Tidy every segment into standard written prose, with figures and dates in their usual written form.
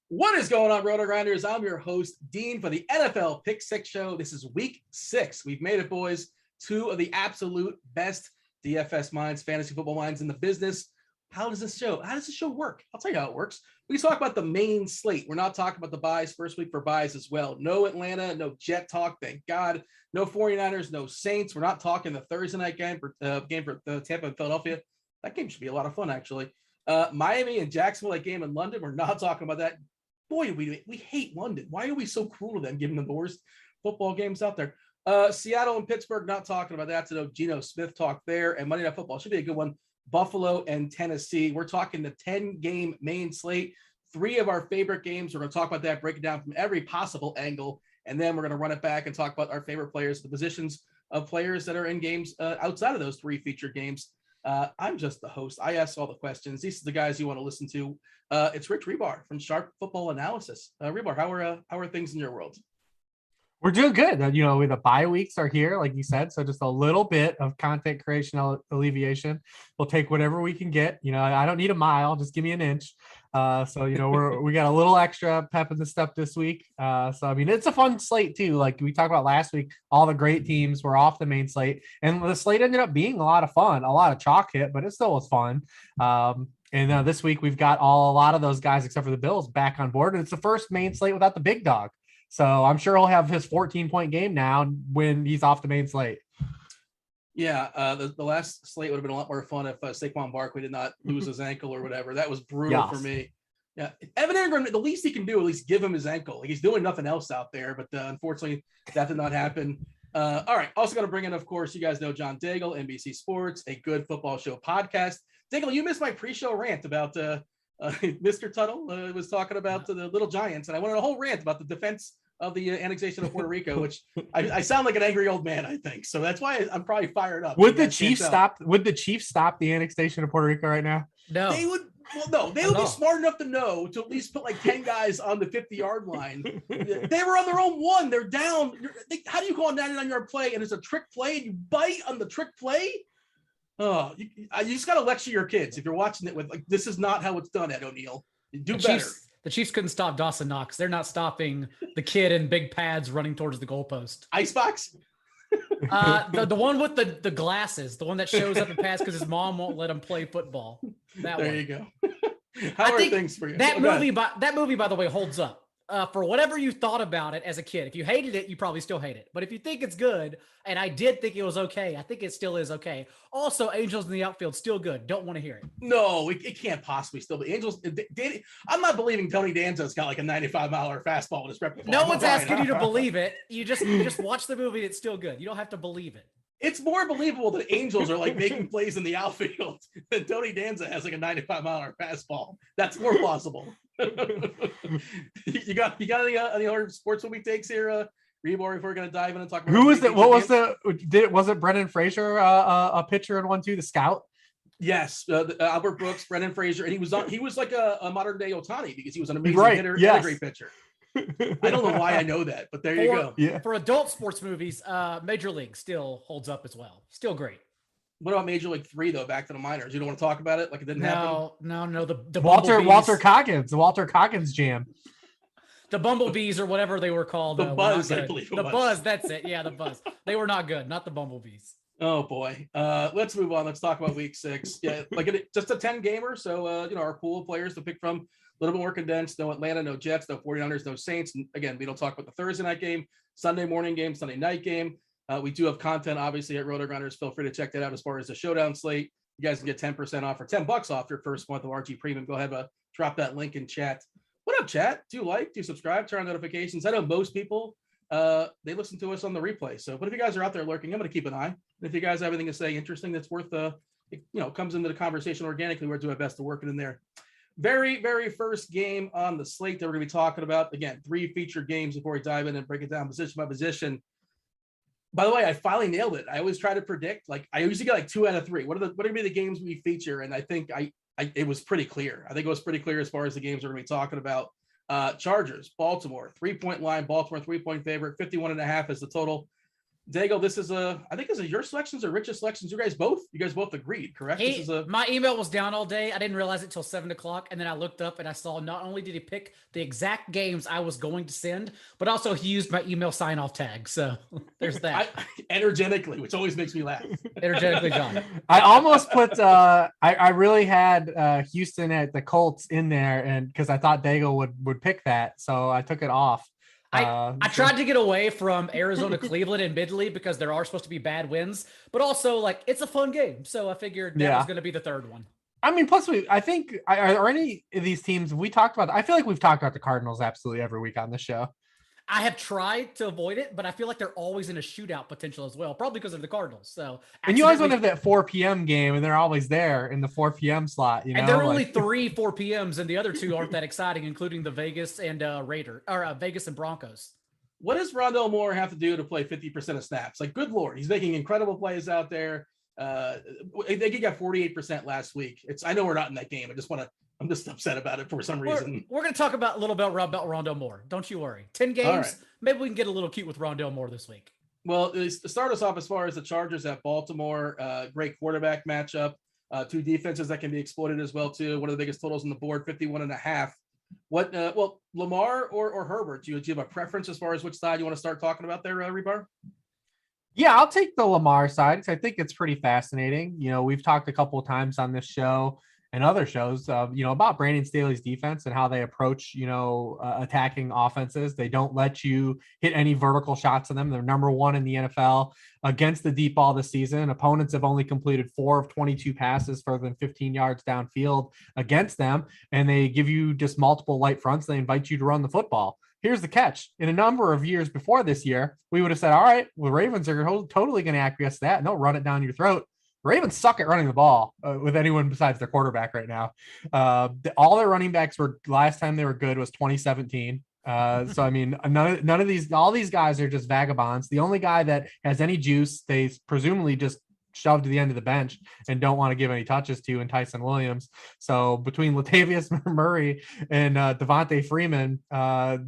What is going on, RotoGrinders? I'm your host, Dean, for the NFL Pick 6 show. This is week 6. We've made it, boys. 2 of the absolute best DFS minds, fantasy football minds in the business. How does this show work? I'll tell you how it works. We talk about the main slate. We're not talking about the buys, first week for buys as well. No Atlanta, no Jet talk, thank God. No 49ers, no Saints. We're not talking the Thursday night game for Tampa and Philadelphia. That game should be a lot of fun, actually. Miami and Jacksonville, that game in London. We're not talking about that. Boy, we hate London. Why are we so cruel to them, giving them the worst football games out there? Seattle and Pittsburgh, not talking about that. So no Geno Smith talk there. And Monday Night Football should be a good one. Buffalo and Tennessee. We're talking the 10-game main slate. 3 of our favorite games. We're going to talk about that, break it down from every possible angle. And then we're going to run it back and talk about our favorite players, the positions of players that are in games outside of those 3 featured games. I'm just the host. I ask all the questions. These are the guys you want to listen to. It's Rich Hribar from Sharp Football Analysis. Hribar, how are things in your world? We're doing good. The bye weeks are here, like you said. So just a little bit of content creation alleviation. We'll take whatever we can get. I don't need a mile. Just give me an inch. We got a little extra pep in the step this week. It's a fun slate too. Like we talked about last week, all the great teams were off the main slate, and the slate ended up being a lot of fun, a lot of chalk hit, but it still was fun. And this week we've got a lot of those guys, except for the Bills, back on board, and it's the first main slate without the big dog. So I'm sure he'll have his 14-point game now when he's off the main slate. Yeah, the last slate would have been a lot more fun if Saquon Barkley did not lose his ankle or whatever. That was brutal for me. Yeah, Evan Engram, the least he can do, at least give him his ankle. He's doing nothing else out there, but unfortunately, that did not happen. All right, also going to bring in, of course, you guys know John Daigle, NBC Sports, a good football show podcast. Daigle, you missed my pre-show rant about Mr. Tuttle was talking about the Little Giants, and I went on a whole rant about the defense of the annexation of Puerto Rico, which I sound like an angry old man, I think. So that's why I'm probably fired up. Would the Chiefs stop the annexation of Puerto Rico right now? No. They would. Well, no, they would be smart enough to know to at least put like 10 guys on the 50-yard line. They were on their own 1. They're down. How do you go on 99-yard play and it's a trick play and you bite on the trick play? Oh, you just got to lecture your kids if you're watching it with like, this is not how it's done, Ed O'Neill. Do better. The Chiefs couldn't stop Dawson Knox. They're not stopping the kid in big pads running towards the goalpost. Icebox? The one with the glasses, the one that shows up and pass because his mom won't let him play football. There you go. How are things for you? That movie, by the way, holds up. For whatever you thought about it as a kid. If you hated it, you probably still hate it. But if you think it's good, and I did think it was okay, I think it still is okay. Also, Angels in the outfield, still good. Don't want to hear it. No, it can't possibly still be. Angels, I'm not believing Tony Danza's got like a 95-mile fastball in his repertoire. No one's asking you to believe it. You just watch the movie and it's still good. You don't have to believe it. It's more believable that Angels are like making plays in the outfield than Tony Danza has like a 95-mile fastball. That's more plausible. You got any other sports movie takes here, Hribar, if we're going to dive in and talk about who was it? What was it Brendan Fraser, a pitcher in 1-2, the scout? Yes, Albert Brooks, Brendan Fraser, and he was like a modern day Ohtani because he was an amazing hitter and a great pitcher. I don't know why I know that, but there you go. Yeah. For adult sports movies, Major League still holds up as well. Still great. What about Major League 3 though? Back to the minors. You don't want to talk about it like it didn't happen? No. The Walter Coggins jam. The Bumblebees or whatever they were called. The Buzz, I believe. The Buzz, that's it. Yeah, the Buzz. They were not good. Not the Bumblebees. Oh boy. Let's move on. Let's talk about week 6. Yeah, just a 10 gamer. So our pool of players to pick from, a little bit more condensed. No Atlanta, no Jets, no 49ers, no Saints. And again, we don't talk about the Thursday night game, Sunday morning game, Sunday night game. We do have content, obviously, at RotoGrinders. Feel free to check that out as far as the showdown slate. You guys can get 10% off or $10 off your first month of RG Premium. Go ahead, drop that link in chat. What up, chat? Do subscribe, turn on notifications. I know most people they listen to us on the replay. So, but if you guys are out there lurking, I'm going to keep an eye. And if you guys have anything to say interesting that's worth, comes into the conversation organically, we're doing our best to work it in there. Very, very first game on the slate that we're going to be talking about. Again, 3 featured games before we dive in and break it down position by position. By the way, I finally nailed it. I always try to predict. Like I usually get like 2 out of 3. What are going to be the games we feature? And I think it was pretty clear. I think it was pretty clear as far as the games we're going to be talking about. Chargers, Baltimore, 3-point line. Baltimore 3-point favorite. 51.5 is the total. Daigle, this is I think this is your selections or Rich's selections. You guys both agreed, correct? My email was down all day. I didn't realize it till 7 o'clock. And then I looked up and I saw not only did he pick the exact games I was going to send, but also he used my email sign-off tag. So there's that. Energetically, which always makes me laugh. Energetically, John. I almost put I really had Houston at the Colts in there, and because I thought Daigle would pick that, so I took it off. I tried to get away from Arizona, Cleveland, and Midley because there are supposed to be bad wins, but also like it's a fun game. So I figured that was going to be the third one. I mean, plus I think are any of these teams we talked about? I feel like we've talked about the Cardinals absolutely every week on the show. I have tried to avoid it, but I feel like they're always in a shootout potential as well, probably because of the Cardinals. So, and you always want to have that 4 p.m. game, and they're always there in the 4 p.m. slot. You know, and there are only 3 4 p.m.s, and the other 2 aren't that exciting, including the Vegas and Vegas and Broncos. What does Rondell Moore have to do to play 50% of snaps? Like, good Lord, he's making incredible plays out there. I think he got 48% last week. I know we're not in that game. I'm just upset about it for some reason. We're going to talk about a little bit about Rondell Moore. Don't you worry. 10 games. Right. Maybe we can get a little cute with Rondell Moore this week. Well, to start us off, as far as the Chargers at Baltimore, great quarterback matchup. 2 defenses that can be exploited as well too. One of the biggest totals on the board, 51.5. What? Lamar or Herbert? Do you have a preference as far as which side you want to start talking about there, Hribar? Yeah, I'll take the Lamar side because I think it's pretty fascinating. You know, we've talked a couple of times on this show and other shows, about Brandon Staley's defense and how they approach, attacking offenses. They don't let you hit any vertical shots on them. They're number 1 in the NFL against the deep ball this season. Opponents have only completed 4 of 22 passes further than 15 yards downfield against them. And they give you just multiple light fronts. They invite you to run the football. Here's the catch. In a number of years before this year, we would have said, all right, well, the Ravens are totally going to acquiesce to that, and they'll run it down your throat. The Ravens suck at running the ball with anyone besides their quarterback right now. All their running backs last time they were good was 2017. So, I mean, none of these, all these guys are just vagabonds. The only guy that has any juice, they presumably just shoved to the end of the bench and don't want to give any touches to, and Tyson Williams. So between Latavius Murray and Devontae Freeman,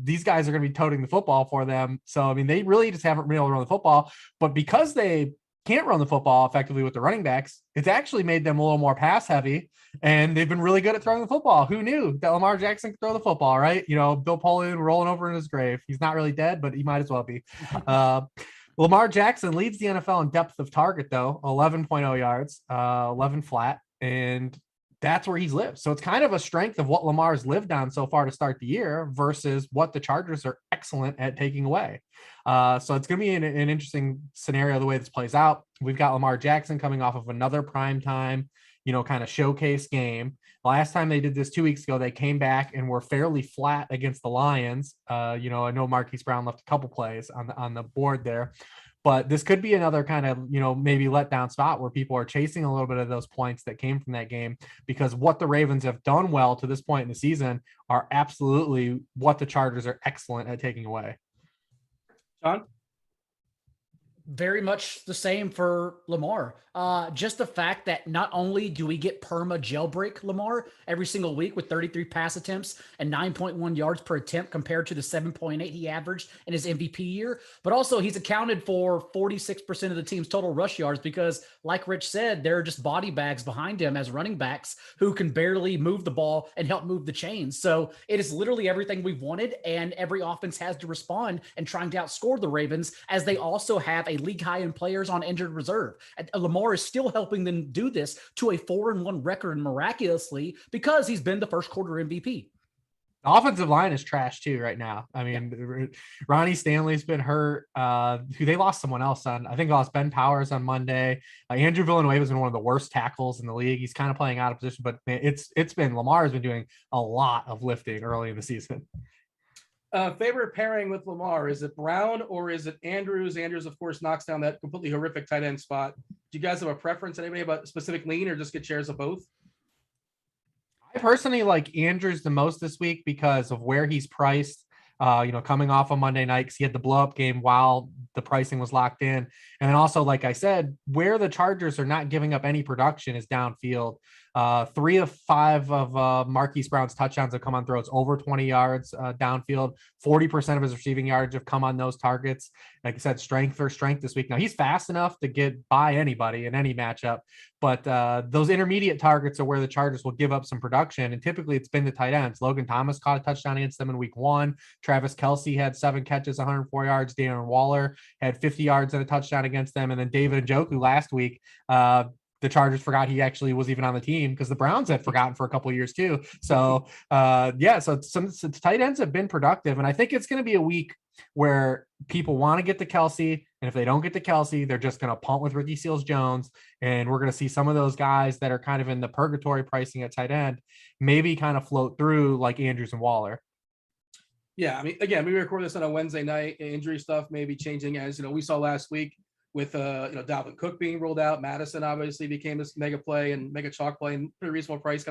these guys are going to be toting the football for them. So, I mean, they really just haven't been able to run the football, but because they can't run the football effectively with the running backs, it's actually made them a little more pass heavy, and they've been really good at throwing the football. Who knew that Lamar Jackson could throw the football, right? Bill Polian rolling over in his grave. He's not really dead, but he might as well be. Lamar Jackson leads the NFL in depth of target, though, 11.0 yards, 11 flat, and that's where he's lived. So it's kind of a strength of what Lamar's lived on so far to start the year versus what the Chargers are excellent at taking away. So it's going to be an interesting scenario the way this plays out. We've got Lamar Jackson coming off of another primetime, kind of showcase game. Last time they did this 2 weeks ago, they came back and were fairly flat against the Lions. I know Marquise Brown left a couple plays on the board there, but this could be another kind of, maybe letdown spot where people are chasing a little bit of those points that came from that game, because what the Ravens have done well to this point in the season are absolutely what the Chargers are excellent at taking away. John? Very much the same for Lamar. Just the fact that not only do we get perma jailbreak Lamar every single week with 33 pass attempts and 9.1 yards per attempt compared to the 7.8 he averaged in his MVP year, but also he's accounted for 46% of the team's total rush yards because, like Rich said, there are just body bags behind him as running backs who can barely move the ball and help move the chains. So it is literally everything we've wanted, and every offense has to respond and trying to outscore the Ravens, as they also have a league high in players on injured reserve. Lamar is still helping them do this to a 4-1 record miraculously because he's been the first quarter MVP. The offensive line is trash too right now. I mean, Ronnie Stanley's been hurt. Who they lost someone else on. I think they lost Ben Powers on Monday. Andrew Villanueva has been one of the worst tackles in the league. He's kind of playing out of position, but man, Lamar's been doing a lot of lifting early in the season. Favorite pairing with Lamar, is it Brown or is it Andrews? Andrews, of course, knocks down that completely horrific tight end spot. Do you guys have a preference? Anybody about a specific lean, or just get shares of both? I personally like Andrews the most this week because of where he's priced. Coming off of Monday night, because he had the blow up game while the pricing was locked in. And then also, like I said, where the Chargers are not giving up any production is downfield. 3 of 5 of Marquise Brown's touchdowns have come on throws over 20 yards downfield. 40% of his receiving yards have come on those targets. Like I said, strength for strength this week. Now, he's fast enough to get by anybody in any matchup, but those intermediate targets are where the Chargers will give up some production. And typically it's been the tight ends. Logan Thomas caught a touchdown against them in week 1. Travis Kelce had 7 catches, 104 yards. Darren Waller had 50 yards and a touchdown against them. And then David Njoku last week, the Chargers forgot he actually was even on the team because the Browns had forgotten for a couple of years too. So so some tight ends have been productive. And I think it's going to be a week where people want to get to Kelce. And if they don't get to Kelce, they're just going to punt with Ricky Seals-Jones. And we're going to see some of those guys that are kind of in the purgatory pricing at tight end, maybe kind of float through like Andrews and Waller. Yeah, I mean, again, we record this on a Wednesday night. Injury stuff may be changing, as we saw last week with Dalvin Cook being ruled out. Madison obviously became this mega play and mega chalk play and pretty reasonable price.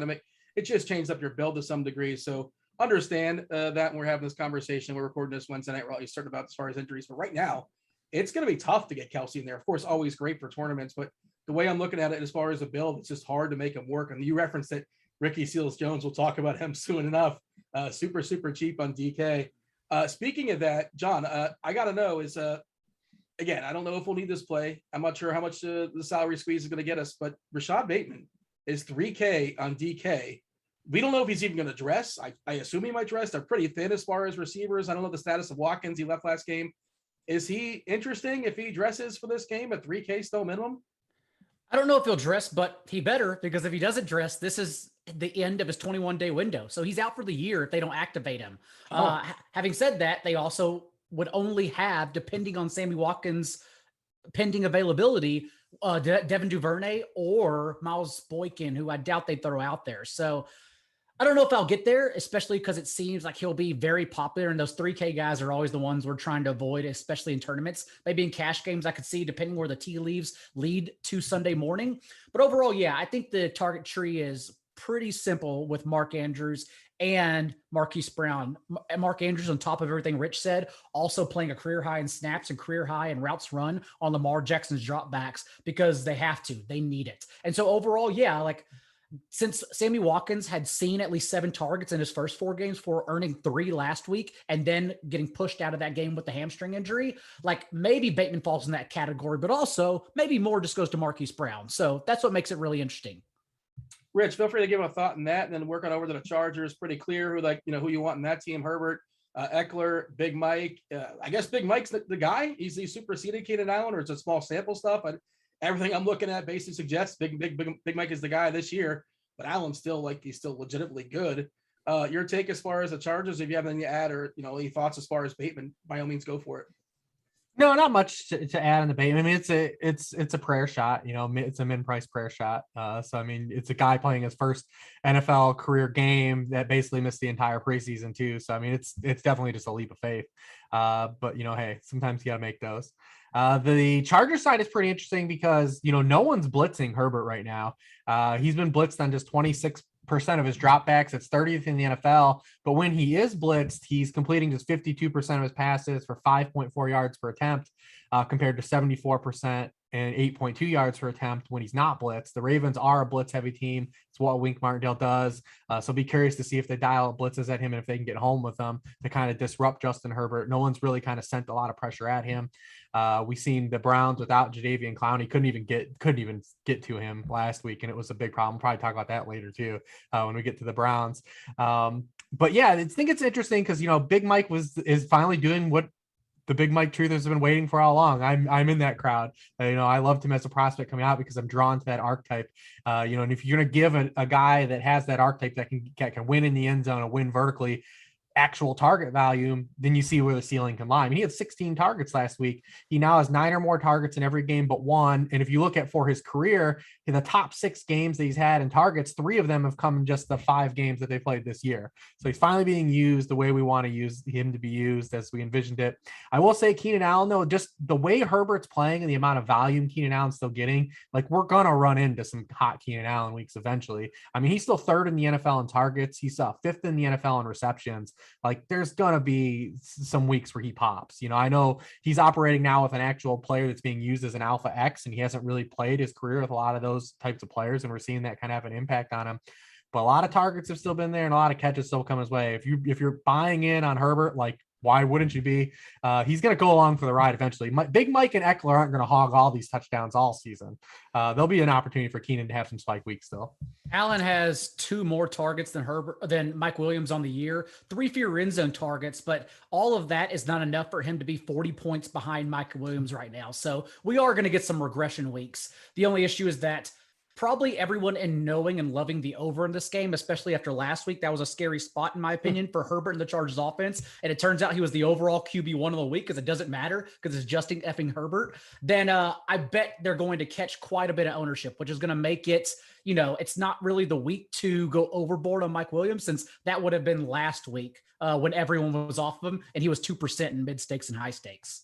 It just changed up your build to some degree. So understand that when we're having this conversation, we're recording this Wednesday night. We're always certain about as far as injuries, but right now it's going to be tough to get Kelce in there. Of course, always great for tournaments, but the way I'm looking at it as far as a build, it's just hard to make him work. And you referenced it, Ricky Seals-Jones. We'll talk about him soon enough. Super cheap on DK. Speaking of that, John, I got to know is, again, I don't know if we'll need this play. I'm not sure how much the salary squeeze is going to get us, but Rashad Bateman is $3K on DK. We don't know if he's even going to dress. I assume he might dress. They're pretty thin as far as receivers. I don't know the status of Watkins. He left last game. Is he interesting if he dresses for this game at $3K still minimum? I don't know if he'll dress, but he better, because if he doesn't dress, this is the end of his 21-day window. So he's out for the year if they don't activate him. Having said that, they also would only have, depending on Sammy Watkins' pending availability, Devin Duvernay or Miles Boykin, who I doubt they'd throw out there. So I don't know if I'll get there, especially because it seems like he'll be very popular. And those 3K guys are always the ones we're trying to avoid, especially in tournaments. Maybe in cash games, I could see, depending where the tea leaves lead to Sunday morning. But overall, yeah, I think the target tree is pretty simple with Mark Andrews and Marquise Brown. Mark Andrews, on top of everything Rich said, also playing a career high in snaps and career high in routes run on Lamar Jackson's dropbacks because they have to. They need it. And so overall, yeah, like, since Sammy Watkins had seen at least 7 targets in his first 4 games for earning 3 last week and then getting pushed out of that game with the hamstring injury, like maybe Bateman falls in that category, but also maybe more just goes to Marquise Brown. So that's what makes it really interesting. Rich, feel free to give a thought on that and then work on over to the Chargers. Pretty clear who you want in that team. Herbert, Eckler, Big Mike. I guess Big Mike's the guy. He's superseded Keenan Allen, or it's a small sample stuff. Everything I'm looking at basically suggests Big Mike is the guy this year, but Allen's he's still legitimately good. Your take as far as the Chargers, if you have anything to add or any thoughts as far as Bateman, by all means, go for it. No, not much to add on the Bateman. I mean, it's a prayer shot. It's a min-price prayer shot. So I mean, it's a guy playing his first NFL career game that basically missed the entire preseason too. So I mean, it's definitely just a leap of faith. But hey, sometimes you gotta make those. The Charger side is pretty interesting because, no one's blitzing Herbert right now. He's been blitzed on just 26% of his dropbacks. It's 30th in the NFL. But when he is blitzed, he's completing just 52% of his passes for 5.4 yards per attempt, compared to 74% and 8.2 yards per attempt when he's not blitzed. The Ravens are a blitz heavy team. It's what Wink Martindale does. So be curious to see if they dial blitzes at him and if they can get home with them to kind of disrupt Justin Herbert. No one's really kind of sent a lot of pressure at him. We've seen the Browns without Jadeveon Clowney couldn't even get to him last week, and it was a big problem. We'll probably talk about that later too when we get to the Browns. But yeah, I think it's interesting because Big Mike is finally doing what the Big Mike truthers have been waiting for all along. I'm in that crowd. I loved him as a prospect coming out because I'm drawn to that archetype. And if you're going to give a guy that has that archetype that can win in the end zone and win vertically, actual target volume, then you see where the ceiling can lie. I mean, he had 16 targets last week. He now has 9 or more targets in every game but one. And if you look at for his career, in the top 6 games that he's had in targets, 3 of them have come in just the 5 games that they played this year. So he's finally being used the way we want to use him to be used as we envisioned it. I will say Keenan Allen, though, just the way Herbert's playing and the amount of volume Keenan Allen's still getting, like we're going to run into some hot Keenan Allen weeks eventually. I mean, he's still 3rd in the NFL in targets. He's 5th in the NFL in receptions. Like there's going to be some weeks where he pops. I know he's operating now with an actual player that's being used as an alpha X, and he hasn't really played his career with a lot of those types of players. And we're seeing that kind of have an impact on him. But a lot of targets have still been there and a lot of catches still come his way. If you're buying in on Herbert, like why wouldn't you be? He's going to go along for the ride eventually. Big Mike and Eckler aren't going to hog all these touchdowns all season. There'll be an opportunity for Keenan to have some spike weeks still. Allen has 2 more targets than Mike Williams on the year, 3 fewer end zone targets, but all of that is not enough for him to be 40 points behind Mike Williams right now. So we are going to get some regression weeks. The only issue is that probably everyone in knowing and loving the over in this game, especially after last week, that was a scary spot, in my opinion, for Herbert and the Chargers offense. And it turns out he was the overall QB1 of the week because it doesn't matter because it's Justin effing Herbert. Then I bet they're going to catch quite a bit of ownership, which is going to make it, it's not really the week to go overboard on Mike Williams, since that would have been last week when everyone was off of him and he was 2% in mid stakes and high stakes.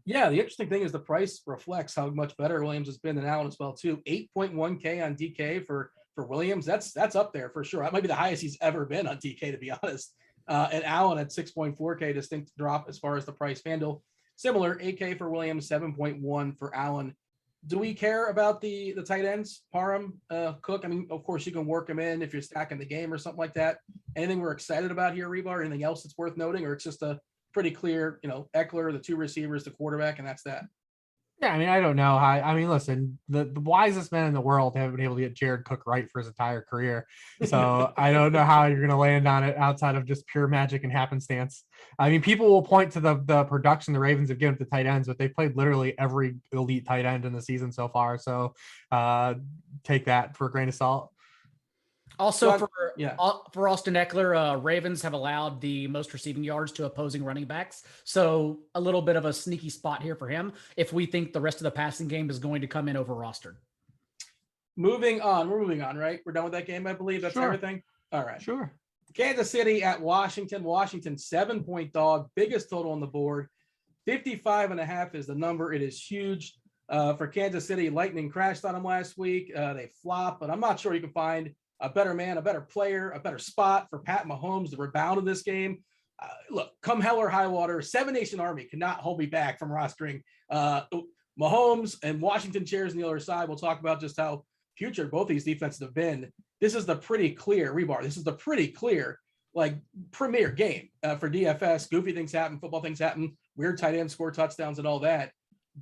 Yeah, the interesting thing is the price reflects how much better Williams has been than Allen as well, too. 8.1K on DK for Williams. That's up there for sure. That might be the highest he's ever been on DK, to be honest. And Allen at 6.4K, distinct drop as far as the price. FanDuel, similar, 8K for Williams, 7.1 for Allen. Do we care about the tight ends, Parham, Cook? I mean, of course, you can work them in if you're stacking the game or something like that. Anything we're excited about here, Hribar? Anything else that's worth noting, or it's just a pretty clear, Eckler, the 2 receivers, the quarterback, and that's that? Yeah, I mean, I don't know how. I mean, listen, the wisest men in the world haven't been able to get Jared Cook right for his entire career. So I don't know how you're going to land on it outside of just pure magic and happenstance. I mean, people will point to the production the Ravens have given to tight ends, but they played literally every elite tight end in the season so far. So take that for a grain of salt. Also, for Austin Eckler, Ravens have allowed the most receiving yards to opposing running backs. So a little bit of a sneaky spot here for him if we think the rest of the passing game is going to come in over rostered. Moving on. We're moving on, right? We're done with that game, I believe. That's everything? All right. Sure. Kansas City at Washington. Washington, 7-point dog. Biggest total on the board. 55.5 is the number. It is huge. For Kansas City, Lightning crashed on them last week. They flopped, but I'm not sure you can find a better man, a better player, a better spot for Pat Mahomes to rebound in this game. Look, come hell or high water, 7 Nation Army cannot hold me back from rostering Mahomes and Washington chairs on the other side. We'll talk about just how future both these defenses have been. This is the pretty clear, Hribar, this is the pretty clear, like, premier game for DFS. Goofy things happen, football things happen, weird tight ends score touchdowns and all that.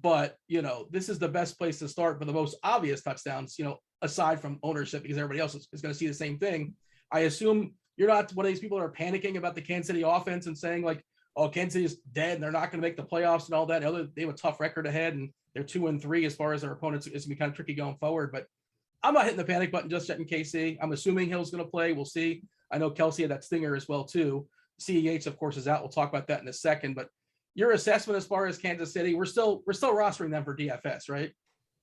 But, this is the best place to start for the most obvious touchdowns, aside from ownership, because everybody else is going to see the same thing. I assume you're not one of these people that are panicking about the Kansas City offense and saying like, oh, Kansas City is dead and they're not going to make the playoffs and all that. They have a tough record ahead and they're 2-3 as far as their opponents. It's going to be kind of tricky going forward, but I'm not hitting the panic button just yet in KC. I'm assuming Hill's going to play. We'll see. I know Kelsey had that stinger as well too. CEH, of course, is out. We'll talk about that in a second, but your assessment as far as Kansas City, we're still rostering them for DFS, right?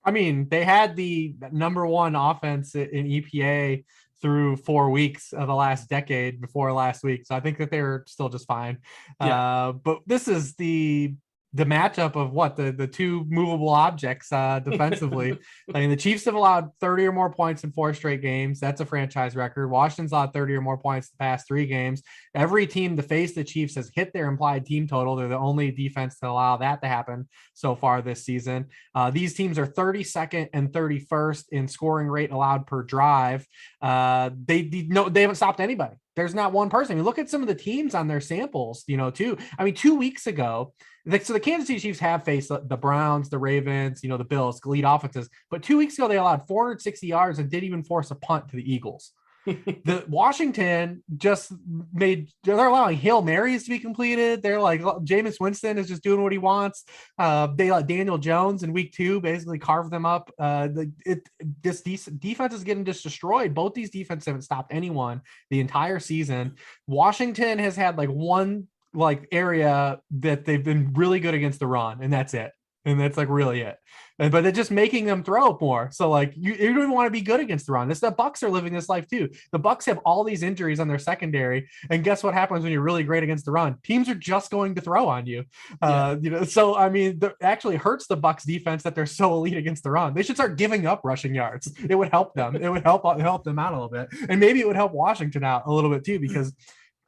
I mean, they had the number 1 offense in EPA through 4 weeks of the last decade before last week. So I think that they're still just fine. Yeah. But this is the matchup of what the 2 movable objects defensively. I mean, the Chiefs have allowed 30 or more points in 4 straight games. That's a franchise record. Washington's allowed 30 or more points the past 3 games. Every team to face the Chiefs has hit their implied team total. They're the only defense to allow that to happen so far this season. These teams are 32nd and 31st in scoring rate allowed per drive. They haven't stopped anybody. There's not one person. I mean, look at some of the teams on their samples, too. I mean, 2 weeks ago, so the Kansas City Chiefs have faced the Browns, the Ravens, the Bills, elite offenses. But 2 weeks ago, they allowed 460 yards and didn't even force a punt to the Eagles. The Washington just they're allowing Hail Marys to be completed. They're like, Jameis Winston is just doing what he wants. They let Daniel Jones in week 2 basically carve them up. This defense is getting just destroyed. Both these defenses haven't stopped anyone the entire season. Washington has had like one area that they've been really good against the run, and that's it. And that's like really it. But they're just making them throw more. So like you don't even want to be good against the run. The Bucs are living this life too. The Bucs have all these injuries on their secondary. And guess what happens when you're really great against the run? Teams are just going to throw on you. So I mean, it actually hurts the Bucs defense that they're so elite against the run. They should start giving up rushing yards. It would help them. It would help them out a little bit. And maybe it would help Washington out a little bit too, because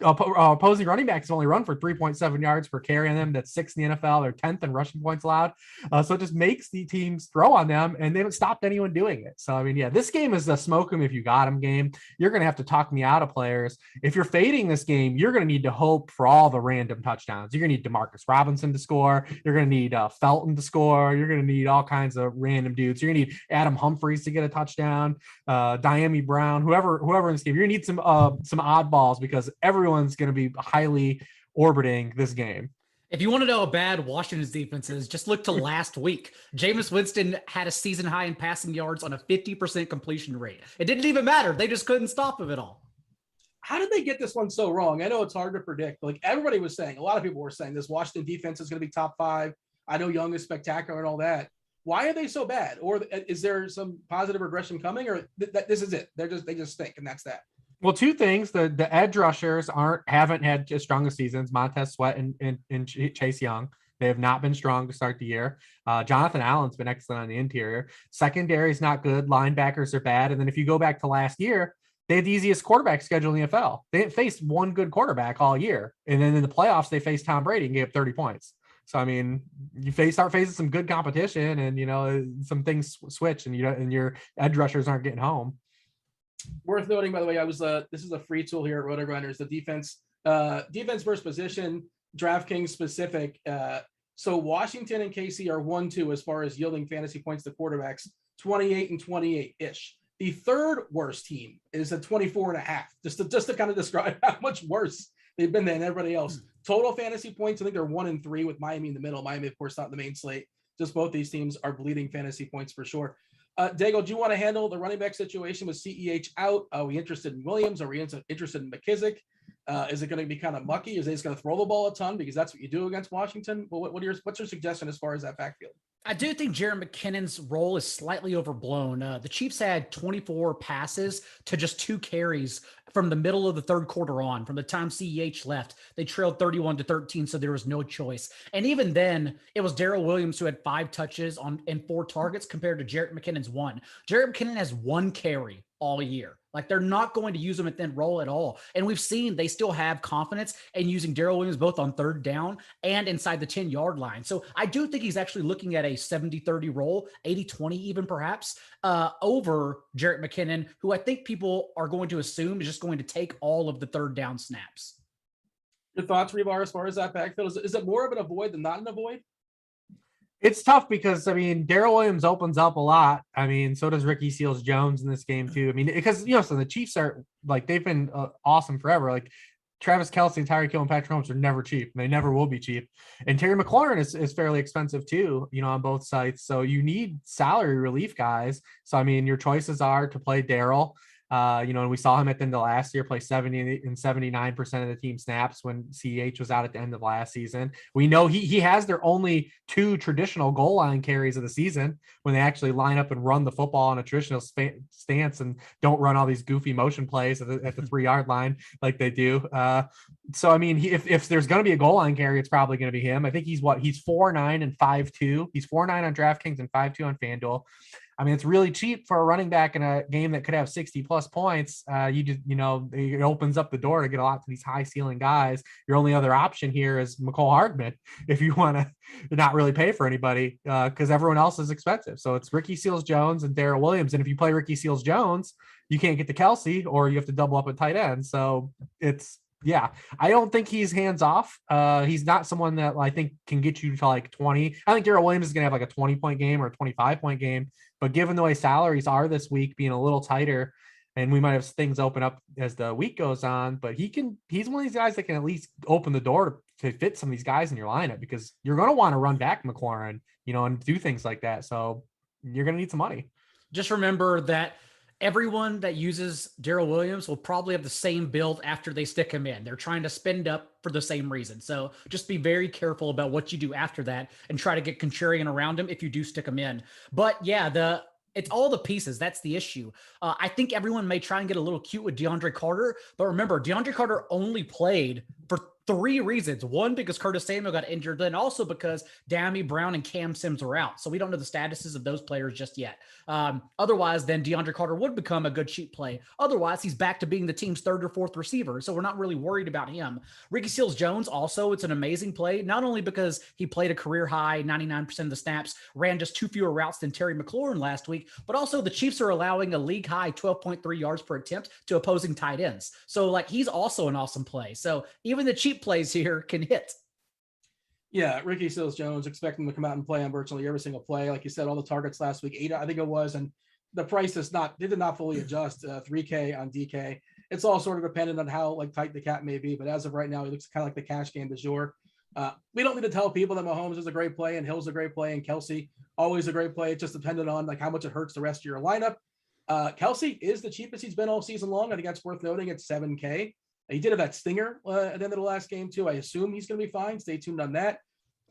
opposing running backs have only run for 3.7 yards per carry on them. That's 6th in the NFL. They're 10th in rushing points allowed. So it just makes the teams throw on them, and they haven't stopped anyone doing it. So, I mean, yeah, this game is a smoke them if you got them game. You're going to have to talk me out of players. If you're fading this game, you're going to need to hope for all the random touchdowns. You're going to need Demarcus Robinson to score. You're going to need Felton to score. You're going to need all kinds of random dudes. You're going to need Adam Humphries to get a touchdown, Diami Brown, whoever in this game. You're going to need some oddballs, because everyone's going to be highly orbiting this game. If you want to know how bad Washington's defense is, just look to last week. Jameis Winston had a season high in passing yards on a 50% completion rate. It didn't even matter. They just couldn't stop him at all. How did they get this one so wrong? I know it's hard to predict. Like everybody was saying, a lot of people were saying this Washington defense is going to be top 5. I know Young is spectacular and all that. Why are they so bad? Or is there some positive regression coming, or this is it? They just stink, and that's that. Well, 2 things. The edge rushers haven't had as strong as seasons. Montez Sweat and Chase Young. They have not been strong to start the year. Jonathan Allen's been excellent on the interior. Secondary's not good. Linebackers are bad. And then if you go back to last year, they had the easiest quarterback schedule in the NFL. They didn't face one good quarterback all year. And then in the playoffs, they faced Tom Brady and gave up 30 points. So, I mean, you start facing some good competition, and, some things switch, and your edge rushers aren't getting home. Worth noting, by the way, this is a free tool here at RotoGrinders, the defense versus position, DraftKings specific. So Washington and KC are 1-2 as far as yielding fantasy points to quarterbacks, 28 and 28-ish. The third worst team is at 24.5. Just to kind of describe how much worse they've been than everybody else. Total fantasy points, I think they're 1 and 3 with Miami in the middle. Miami, of course, not in the main slate. Just both these teams are bleeding fantasy points for sure. Daigle, do you want to handle the running back situation with CEH out? Are we interested in Williams? Are we interested in McKissick? Is it going to be kind of mucky? Is they just going to throw the ball a ton because that's what you do against Washington? Well, what's your suggestion as far as that backfield? I do think Jerick McKinnon's role is slightly overblown. The Chiefs had 24 passes to just 2 carries from the middle of the third quarter on. From the time CEH left, they trailed 31-13, so there was no choice. And even then, it was Darrell Williams who had 5 touches and 4 targets compared to Jerick McKinnon's 1. Jerick McKinnon has 1 carry all year. Like, they're not going to use him at that role at all. And we've seen they still have confidence in using Darrell Williams both on 3rd down and inside the 10-yard line. So I do think he's actually looking at a 70-30 role, 80-20 even perhaps, over Jerick McKinnon, who I think people are going to assume is just going to take all of the 3rd down snaps. Your thoughts, Hribar, as far as that backfield? Is it more of an avoid than not an avoid? It's tough because, I mean, Darrell Williams opens up a lot. I mean, so does Ricky Seals-Jones in this game too. I mean, because, so the Chiefs are like, they've been awesome forever. Like Travis Kelce and Tyreek Hill and Patrick Mahomes are never cheap. They never will be cheap. And Terry McLaurin is fairly expensive too, on both sides. So you need salary relief guys. So, I mean, your choices are to play Darrell. And we saw him at the end of last year play 70 and 79% of the team snaps when CEH was out at the end of last season. We know he has their only 2 traditional goal line carries of the season when they actually line up and run the football on a traditional stance and don't run all these goofy motion plays at the 3-yard line like they do. So, I mean, if there's going to be a goal line carry, it's probably going to be him. I think he's 4'9" and 5'2". He's 4'9" on DraftKings and 5'2" on FanDuel. I mean, it's really cheap for a running back in a game that could have 60 plus points. It opens up the door to get a lot to these high ceiling guys. Your only other option here is McCole Hardman if you want to not really pay for anybody because everyone else is expensive. So it's Ricky Seals-Jones and Darrell Williams. And if you play Ricky Seals-Jones, you can't get to Kelce or you have to double up at tight end. So I don't think he's hands off. He's not someone that I think can get you to like 20. I think Darrell Williams is going to have like a 20-point game or a 25-point game. But given the way salaries are this week being a little tighter, and we might have things open up as the week goes on, but he's one of these guys that can at least open the door to fit some of these guys in your lineup, because you're going to want to run back McLaurin, and do things like that. So you're going to need some money. Just remember that everyone that uses Darrell Williams will probably have the same build after they stick him in. They're trying to spend up for the same reason. So just be very careful about what you do after that and try to get contrarian around him if you do stick him in. But yeah, it's all the pieces. That's the issue. I think everyone may try and get a little cute with DeAndre Carter, but remember, DeAndre Carter only played for 3 reasons. One, because Curtis Samuel got injured, then also because Dammy Brown and Cam Sims were out. So we don't know the statuses of those players just yet. Otherwise, then DeAndre Carter would become a good cheap play. Otherwise, he's back to being the team's 3rd or 4th receiver. So we're not really worried about him. Ricky Seals-Jones also, it's an amazing play, not only because he played a career high 99% of the snaps, ran just 2 fewer routes than Terry McLaurin last week, but also the Chiefs are allowing a league high 12.3 yards per attempt to opposing tight ends. So he's also an awesome play. So even the cheap plays here can hit. Yeah, Ricky Seals-Jones, expecting to come out and play on virtually every single play. Like you said, all the targets last week, 8, I think it was, and the price did not fully adjust, $3K on DK. It's all sort of dependent on how tight the cap may be, but as of right now, he looks kind of like the cash game du jour. We don't need to tell people that Mahomes is a great play and Hill's a great play and Kelsey always a great play. It's just dependent on how much it hurts the rest of your lineup. Kelsey is the cheapest he's been all season long. I think that's worth noting. It's $7K. He did have that stinger at the end of the last game too. I assume he's going to be fine. Stay tuned on that.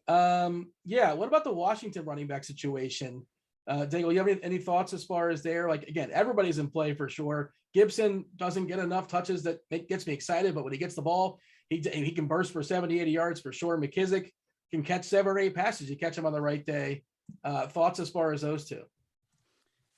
What about the Washington running back situation? Daigle, you have any thoughts as far as there? Again, everybody's in play for sure. Gibson doesn't get enough touches that gets me excited, but when he gets the ball, he can burst for 70, 80 yards for sure. McKissick can catch 7 or 8 passes. You catch him on the right day. Thoughts as far as those two?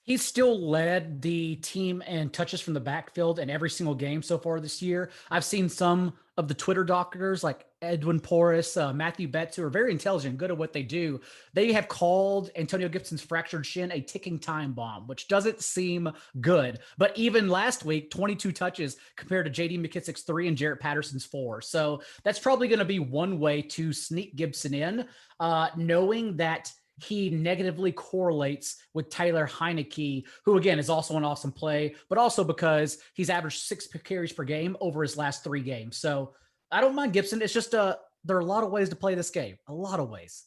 He's still led the team in touches from the backfield in every single game so far this year. I've seen some of the Twitter doctors like Edwin Porras, Matthew Betts, who are very intelligent, good at what they do. They have called Antonio Gibson's fractured shin a ticking time bomb, which doesn't seem good. But even last week, 22 touches compared to J.D. McKissick's 3 and Jarrett Patterson's 4. So that's probably going to be one way to sneak Gibson in, knowing that he negatively correlates with Tyler Heineke, who again is also an awesome play, but also because he's averaged 6 carries per game over his last 3 games. So I don't mind Gibson. It's just there are a lot of ways to play this game, a lot of ways.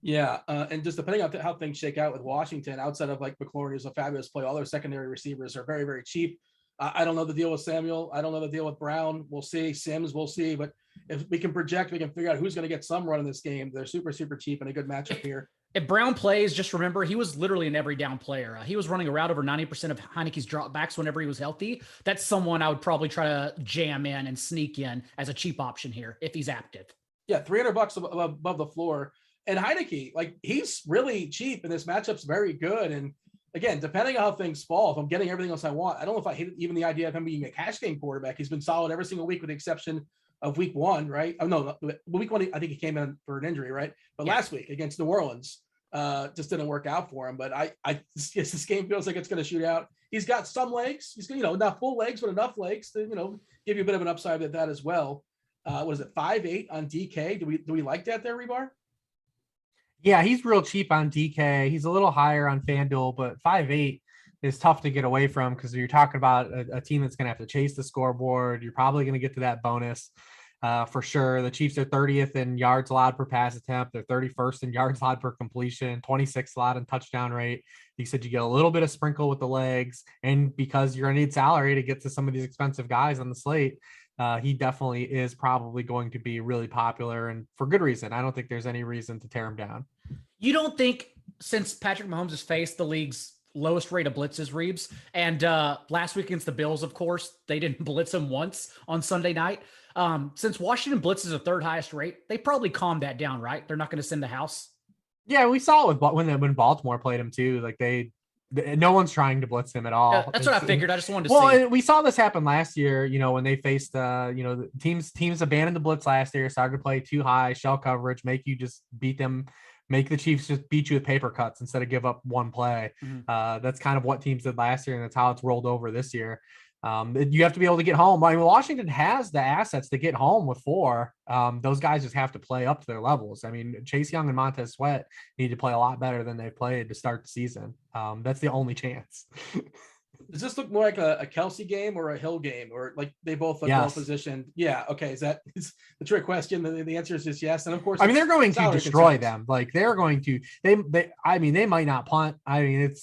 Yeah, and just depending on how things shake out with Washington, outside of McLaurin, who's a fabulous play, all their secondary receivers are very, very cheap. I don't know the deal with Samuel. I don't know the deal with Brown. We'll see. Sims, we'll see. But if we can project, we can figure out who's going to get some run in this game. They're super, super cheap and a good matchup here. If Brown plays, just remember, he was literally an every down player. He was running around over 90% of Heineke's dropbacks whenever he was healthy. That's someone I would probably try to jam in and sneak in as a cheap option here if he's active. Yeah, $300 above the floor. And Heineke, he's really cheap, and this matchup's very good. And again, depending on how things fall, if I'm getting everything else I want, I don't know if I hate even the idea of him being a cash game quarterback. He's been solid every single week with the exception of week 1, right? Oh, no, week 1, I think he came in for an injury, right? But last week against New Orleans, just didn't work out for him. But this game feels like it's going to shoot out. He's got some legs. He's not full legs, but enough legs to give you a bit of an upside with that as well. What is it, 5.8 on DK? Do we like that there, Hribar? Yeah, he's real cheap on DK. He's a little higher on FanDuel, but 5.8 is tough to get away from because you're talking about a team that's going to have to chase the scoreboard. You're probably going to get to that bonus for sure. The Chiefs are 30th in yards allowed per pass attempt. They're 31st in yards allowed per completion, 26th allowed in touchdown rate. You said you get a little bit of sprinkle with the legs, and because you're going to need salary to get to some of these expensive guys on the slate, he definitely is probably going to be really popular, and for good reason. I don't think there's any reason to tear him down. You don't think, since Patrick Mahomes has faced the league's lowest rate of blitzes, Reeves, and last week against the Bills, of course, they didn't blitz him once on Sunday night. Since Washington blitzes the 3rd highest rate, they probably calmed that down, right? They're not going to send the house. Yeah, we saw it when Baltimore played him too. No one's trying to blitz him at all. Yeah, that's what I figured. I just wanted to see. Well, we saw this happen last year, when they faced, the teams abandoned the blitz last year, started to play too high, shell coverage, make you just beat them, make the Chiefs just beat you with paper cuts instead of give up one play. Mm-hmm. That's kind of what teams did last year, and that's how it's rolled over this year. You have to be able to get home. I mean, Washington has the assets to get home with 4. Those guys just have to play up to their levels. I mean, Chase Young and Montez Sweat need to play a lot better than they played to start the season. That's the only chance. Does this look more like a Kelsey game or a Hill game, or like they both look well positioned? Yeah. Okay. Is the trick question? The answer is just yes. And of course, I mean, they're going to destroy concerns. them. Like they're going to, I mean, they might not punt. I mean,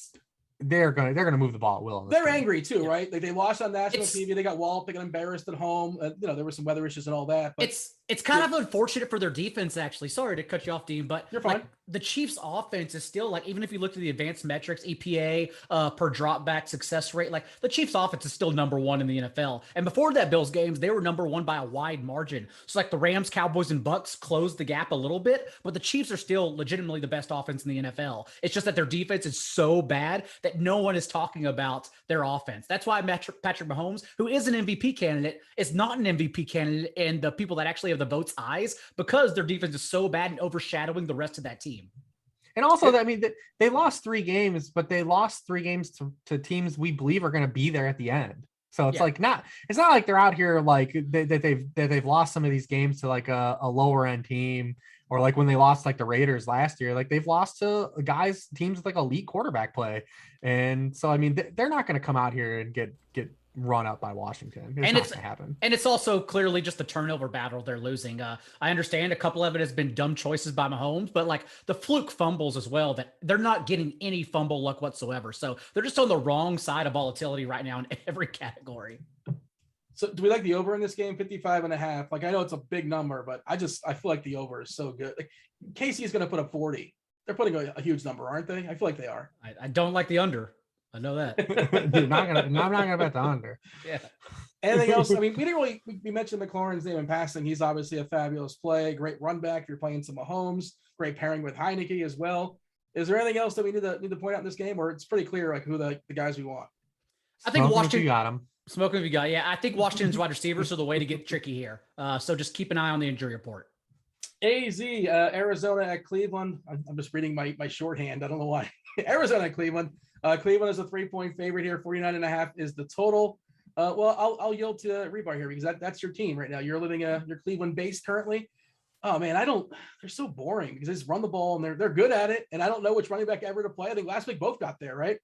they're going to move the ball at will. They're angry too, right? Like they lost on national TV. They got walloped. They got embarrassed at home. There were some weather issues and all that. But it's kind of unfortunate for their defense, actually. Sorry to cut you off, Dean, but you're fine. Like, the Chiefs' offense is still like, even if you look at the advanced metrics, EPA per drop back success rate, like the Chiefs' offense is still number one in the NFL. And before that Bills games, they were number one by a wide margin. So like the Rams, Cowboys, and Bucks closed the gap a little bit, but the Chiefs are still legitimately the best offense in the NFL. It's just that their defense is so bad that no one is talking about their offense. That's why Patrick Mahomes, who is an MVP candidate, is not an MVP candidate in the people that actually have the vote's eyes, because their defense is so bad and overshadowing the rest of that team. And also, I mean, they lost 3 games, but they lost 3 games to teams we believe are going to be there at the end. So it's it's not like they're out here like they've lost some of these games to like a lower end team, or like when they lost like the Raiders last year, like they've lost to teams with like elite quarterback play. And so, I mean, they're not going to come out here and get run up by Washington. It's not going to happen. And it's also clearly just the turnover battle they're losing. I understand a couple of it has been dumb choices by Mahomes, but like the fluke fumbles as well, that they're not getting any fumble luck whatsoever. So they're just on the wrong side of volatility right now in every category. So do we like the over in this game? 55.5. Like, I know it's a big number, but I feel like the over is so good. Like KC is going to put up 40. They're putting a huge number, aren't they? I feel like they are. I don't like the under. I know that. Dude, I'm not gonna bet the under. Yeah. Anything else? I mean, we mentioned McLaurin's name in passing. He's obviously a fabulous play, great run back. You're playing some Mahomes, great pairing with Heineke as well. Is there anything else that we need to point out in this game, or it's pretty clear like who the guys we want? I think Washington got him. Smoking if you got. Yeah, I think Washington's wide receivers are the way to get tricky here. So just keep an eye on the injury report. AZ, Arizona at Cleveland. I'm just reading my shorthand. I don't know why. Arizona at Cleveland. Cleveland is a 3-point favorite here. 49.5 is the total. Well, I'll yield to Hribar here because that's your team right now. You're living you're Cleveland based currently. Oh man, they're so boring because they just run the ball and they're good at it. And I don't know which running back ever to play. I think last week both got there, right?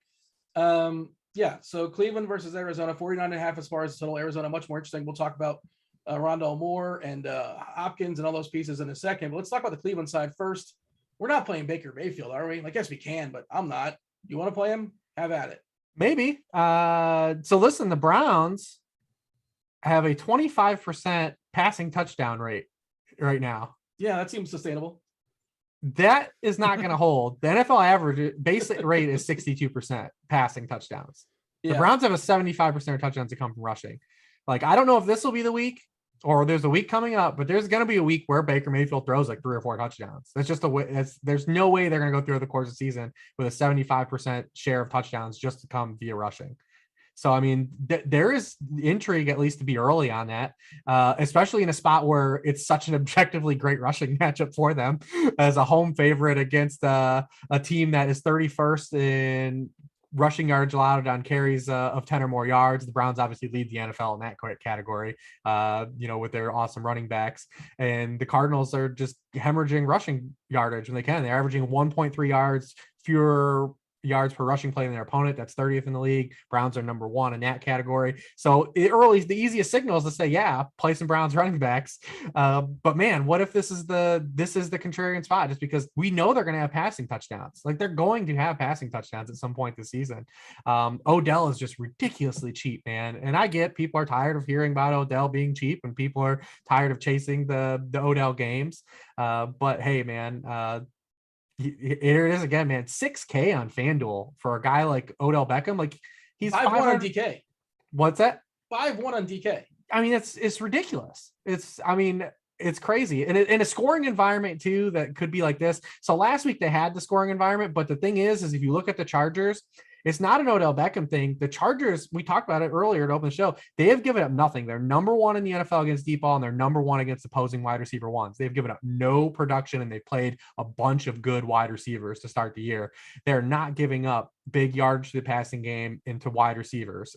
Yeah. So Cleveland versus Arizona, 49.5 as far as the total. Arizona, much more interesting. We'll talk about Rondale Moore and Hopkins and all those pieces in a second. But let's talk about the Cleveland side first. We're not playing Baker Mayfield, are we? I guess we can, but I'm not. You want to play him? Have at it. Maybe. So listen, the Browns have a 25% passing touchdown rate right now. Yeah, that seems sustainable. That is not going to hold. The NFL average basic rate is 62% passing touchdowns. The Browns have a 75% of touchdowns that come from rushing. Like, I don't know if this will be the week or there's a week coming up, but there's going to be a week where Baker Mayfield throws like 3 or 4 touchdowns. That's just the way. There's no way they're going to go through the course of the season with a 75% share of touchdowns just to come via rushing. So, I mean, there is intrigue at least to be early on that, especially in a spot where it's such an objectively great rushing matchup for them as a home favorite against a team that is 31st in rushing yards allowed on carries of 10 or more yards. The Browns obviously lead the NFL in that category, with their awesome running backs. And the Cardinals are just hemorrhaging rushing yardage when they can. They're averaging 1.3 yards fewer yards per rushing play than their opponent. That's 30th in the league. Browns are number 1 in that category. So the easiest signal is to say, yeah, play some Browns running backs. But man, what if this is the contrarian spot? Just because we know they're going to have passing touchdowns. Like they're going to have passing touchdowns at some point this season. Odell is just ridiculously cheap, man. And I get people are tired of hearing about Odell being cheap and people are tired of chasing the Odell games. But hey, man, here it is again, man. $6,000 on FanDuel for a guy like Odell Beckham. Like he's 5-1 on DK. What's that? 5-1 on DK. I mean, it's ridiculous. It's crazy. And in a scoring environment too, that could be like this. So last week they had the scoring environment, but the thing is if you look at the Chargers, it's not an Odell Beckham thing. The Chargers, we talked about it earlier to open the show. They have given up nothing. They're number 1 in the NFL against deep ball, and they're number 1 against opposing wide receiver ones. They've given up no production, and they've played a bunch of good wide receivers to start the year. They're not giving up big yardage to the passing game into wide receivers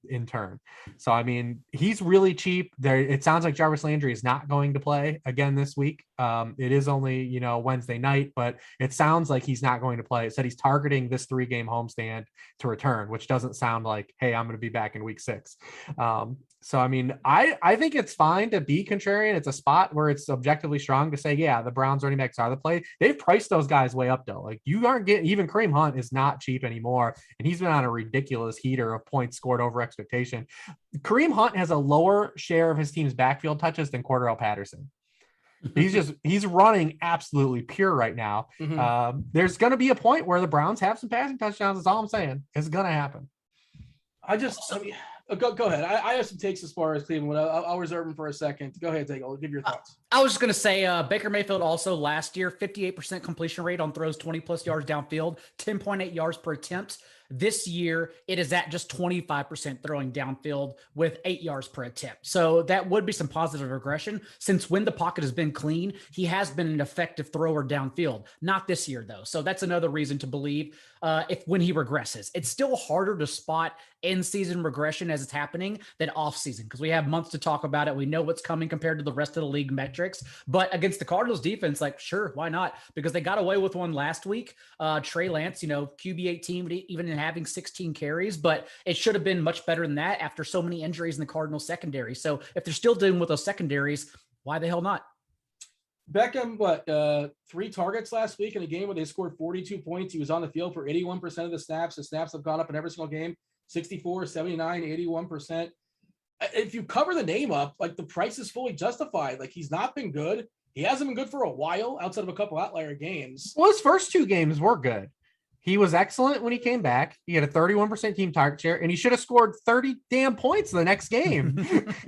in turn. So, I mean, he's really cheap there. It sounds like Jarvis Landry is not going to play again this week. It is only, Wednesday night, but it sounds like he's not going to play. It said he's targeting this 3-game homestand to return, which doesn't sound like, hey, I'm going to be back in week 6. So, I mean, I think it's fine to be contrarian. It's a spot where it's objectively strong to say, yeah, the Browns running backs are the play. They've priced those guys way up, though. Like, you aren't getting, even Kareem Hunt is not cheap anymore, and he's been on a ridiculous heater of points scored over expectation. Kareem Hunt has a lower share of his team's backfield touches than Cordarrelle Patterson. He's running absolutely pure right now. There's going to be a point where the Browns have some passing touchdowns. That's all I'm saying. It's going to happen. Go ahead. I have some takes as far as Cleveland. I'll reserve them for a second. Go ahead, Daigle. Give your thoughts. I was just going to say Baker Mayfield also last year, 58% completion rate on throws 20+ yards downfield, 10.8 yards per attempt. This year, it is at just 25% throwing downfield with 8 yards per attempt. So that would be some positive regression since when the pocket has been clean, he has been an effective thrower downfield. Not this year, though. So that's another reason to believe when he regresses. It's still harder to spot in-season regression as it's happening than off-season because we have months to talk about it. We know what's coming compared to the rest of the league metrics. But against the Cardinals defense, like, sure, why not? Because they got away with one last week. Trey Lance, QB 18, even in having 16 carries, but it should have been much better than that after so many injuries in the Cardinals secondary. So if they're still dealing with those secondaries, why the hell not? Beckham, 3 targets last week in a game where they scored 42 points. He was on the field for 81% of the snaps. The snaps have gone up in every single game, 64, 79, 81%. If you cover the name up, like, the price is fully justified. Like, he's not been good. He hasn't been good for a while outside of a couple outlier games. Well, his first 2 games were good. He was excellent when he came back. He had a 31% team target share, and he should have scored 30 damn points the next game.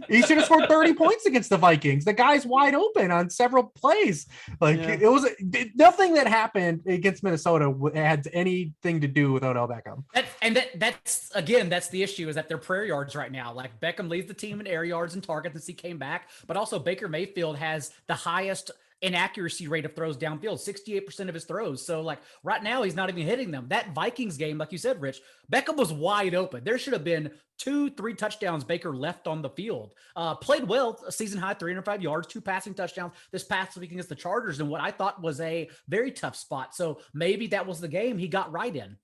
He should have scored 30 points against the Vikings. The guy's wide open on several plays. It was nothing that happened against Minnesota had anything to do with Odell Beckham. That's the issue is that they're prayer yards right now. Like, Beckham leads the team in air yards and targets since he came back, but also Baker Mayfield has the highest inaccuracy rate of throws downfield, 68% of his throws. So, like, right now he's not even hitting them. That Vikings game, like you said, Rich, Beckham was wide open. There should have been 2-3 touchdowns Baker left on the field. Played well, a season high 305 yards, 2 passing touchdowns this past week against the Chargers in what I thought was a very tough spot. So maybe that was the game he got right in.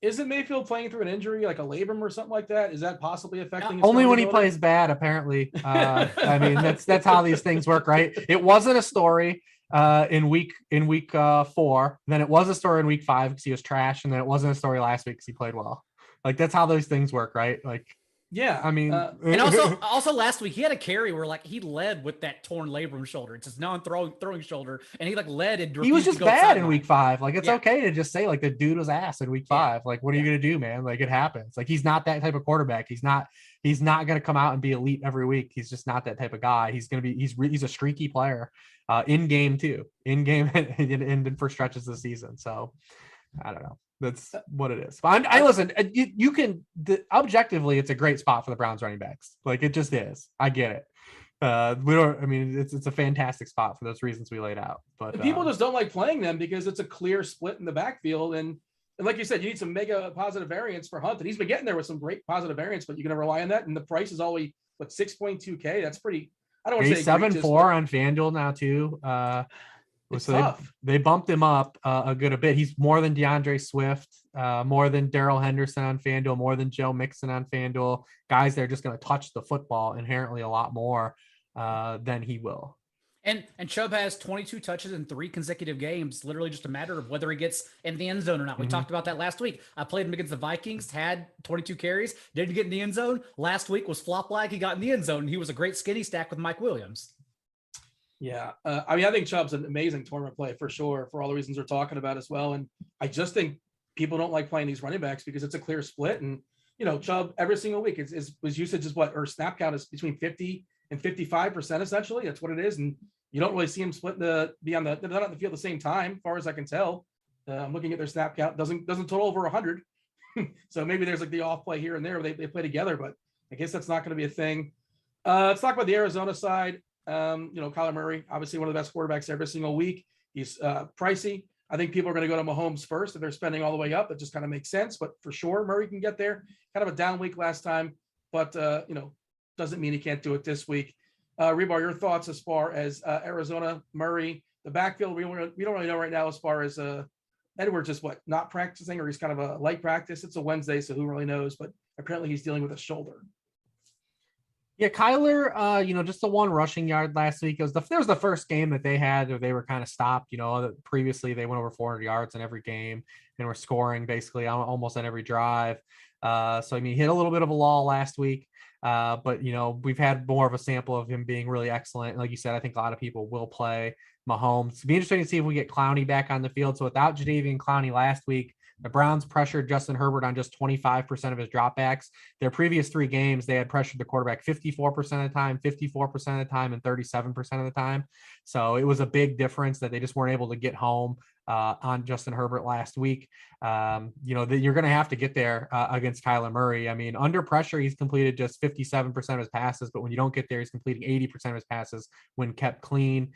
Isn't Mayfield playing through an injury, like a labrum or something like that? Is that possibly affecting his only when he plays bad, apparently? I mean, that's how these things work, right? It wasn't a story in week 4. Then it was a story in week 5 because he was trash, and then it wasn't a story last week because he played well. Like, that's how those things work, right? Like, yeah, I mean, and also last week he had a carry where, like, he led with that torn labrum shoulder. It's his non-throwing shoulder, and he, like, led and he was just bad in week 5. Like, it's okay to just say, like, the dude was ass in week 5. Like, what are you gonna do, man? Like, it happens. Like, he's not that type of quarterback. He's not gonna come out and be elite every week. He's just not that type of guy. He's a streaky player in game too, and for stretches of the season. So I don't know. That's what it is. But I listen, you can objectively, it's a great spot for the Browns running backs. Like, it just is. I get it. It's a fantastic spot for those reasons we laid out. But people just don't like playing them because it's a clear split in the backfield. And like you said, you need some mega positive variance for Hunt. And he's been getting there with some great positive variance, but you're going to rely on that. And the price is always, 6.2K? That's pretty, I don't want to say 7.4 on FanDuel now too. So they bumped him up a good bit. He's more than DeAndre Swift, more than Darrell Henderson on FanDuel, more than Joe Mixon on FanDuel. Guys, they're just going to touch the football inherently a lot more than he will. And Chubb has 22 touches in 3 consecutive games, literally just a matter of whether he gets in the end zone or not. We talked about that last week. I played him against the Vikings, had 22 carries, didn't get in the end zone. Last week was flop like he got in the end zone. And he was a great skinny stack with Mike Williams. Yeah. I think Chubb's an amazing tournament play for sure, for all the reasons we're talking about as well. And I just think people don't like playing these running backs because it's a clear split. And, Chubb every single week his usage is what, or snap count is between 50 and 55% essentially. That's what it is. And you don't really see him they're not on the field at the same time, as far as I can tell. I'm looking at their snap count, doesn't total over 100. So maybe there's like the off play here and there where they play together, but I guess that's not going to be a thing. Let's talk about the Arizona side. Kyler Murray, obviously one of the best quarterbacks every single week. He's pricey. I think people are going to go to Mahomes first. If they're spending all the way up, that just kind of makes sense. But for sure, Murray can get there. Kind of a down week last time, but doesn't mean he can't do it this week. Hribar, your thoughts as far as Arizona, Murray, the backfield? We don't really know right now as far as Edwards is not practicing, or he's kind of a light practice. It's a Wednesday, so who really knows? But apparently he's dealing with a shoulder. Yeah, Kyler, just the one rushing yard last week. It was the first game that they had where they were kind of stopped. Previously they went over 400 yards in every game and were scoring basically almost on every drive. He hit a little bit of a lull last week. But we've had more of a sample of him being really excellent. Like you said, I think a lot of people will play Mahomes. It'll be interesting to see if we get Clowney back on the field. So without Jadeveon Clowney last week, the Browns pressured Justin Herbert on just 25% of his dropbacks. Their previous 3 games, they had pressured the quarterback 54% of the time, 54% of the time, and 37% of the time. So it was a big difference that they just weren't able to get home on Justin Herbert last week. You're going to have to get there against Kyler Murray. I mean, under pressure, he's completed just 57% of his passes, but when you don't get there, he's completing 80% of his passes when kept clean.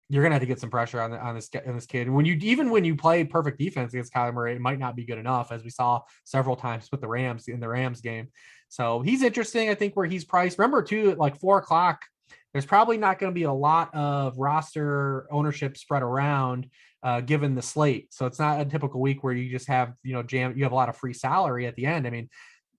You're going to have to get some pressure on this kid. And when you play perfect defense against Kyler Murray, it might not be good enough, as we saw several times with the Rams in the Rams game. So he's interesting, I think, where he's priced. Remember too, at like 4:00, there's probably not going to be a lot of roster ownership spread around given the slate. So it's not a typical week where you just have, you have a lot of free salary at the end. I mean,